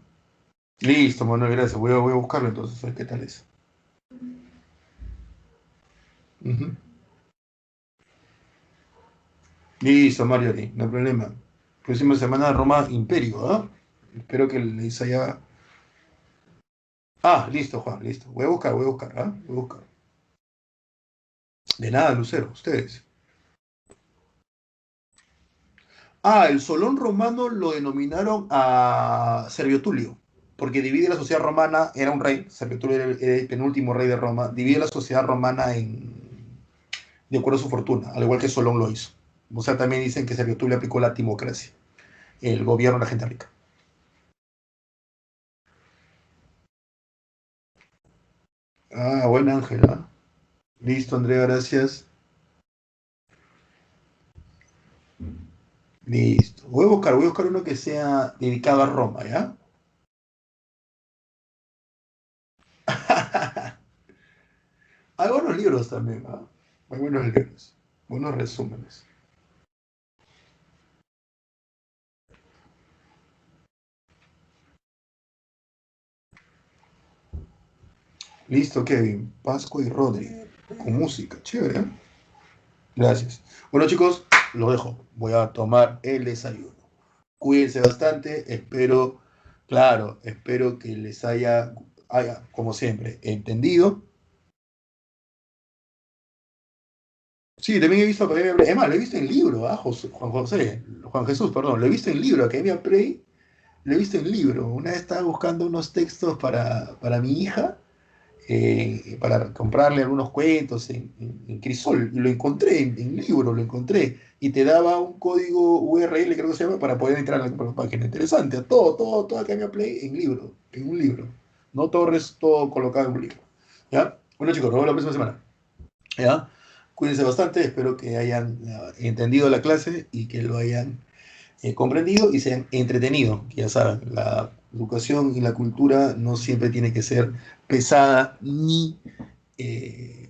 Listo, Manuel, gracias. Voy a buscarlo entonces, a ver qué tal es. Ujú. Listo, Mario, no hay problema. Próxima semana Roma Imperio, ¿ah? Espero que les haya. Ah, listo, Juan, listo. Voy a buscar, ¿ah? Voy a buscar. De nada, Lucero, ustedes. Ah, el Solón romano lo denominaron a Servio Tulio, porque divide la sociedad romana, era un rey, Servio Tulio era el penúltimo rey de Roma, divide la sociedad romana de acuerdo a su fortuna, al igual que Solón lo hizo. O sea, también dicen que Servio Tulio aplicó la timocracia, el gobierno de la gente rica. Ah, buen Ángel, ¿ah? Listo, Andrea, gracias. Listo. Voy a buscar uno que sea dedicado a Roma, ¿ya? Hay buenos libros también, ¿ah? Hay buenos libros, buenos resúmenes. Listo, Kevin. Pascua y Rodri. Con música. Chévere, ¿eh? Gracias. Bueno, chicos, lo dejo. Voy a tomar el desayuno. Cuídense bastante. Espero que les haya, como siempre, entendido. Sí, también he visto Academia Play. Es más, lo he visto en libro, ¿ah? Juan Jesús, perdón. Lo he visto en libro, Academia Play. Lo he visto en libro. Una vez estaba buscando unos textos para mi hija, para comprarle algunos cuentos en Crisol, y lo encontré en libro, lo encontré, y te daba un código URL, creo que se llama, para poder entrar a la página. Interesante, todo Academia Play en libro, en un libro, no todo colocado en un libro. ¿Ya? Bueno, chicos, nos vemos la próxima semana. ¿Ya? Cuídense bastante, espero que hayan entendido la clase y que lo hayan comprendido y se hayan entretenido. Que ya saben, la educación y la cultura no siempre tiene que ser pesada ni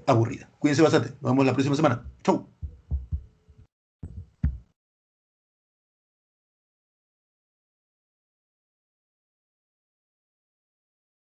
aburrida. Cuídense bastante. Nos vemos la próxima semana. Chau.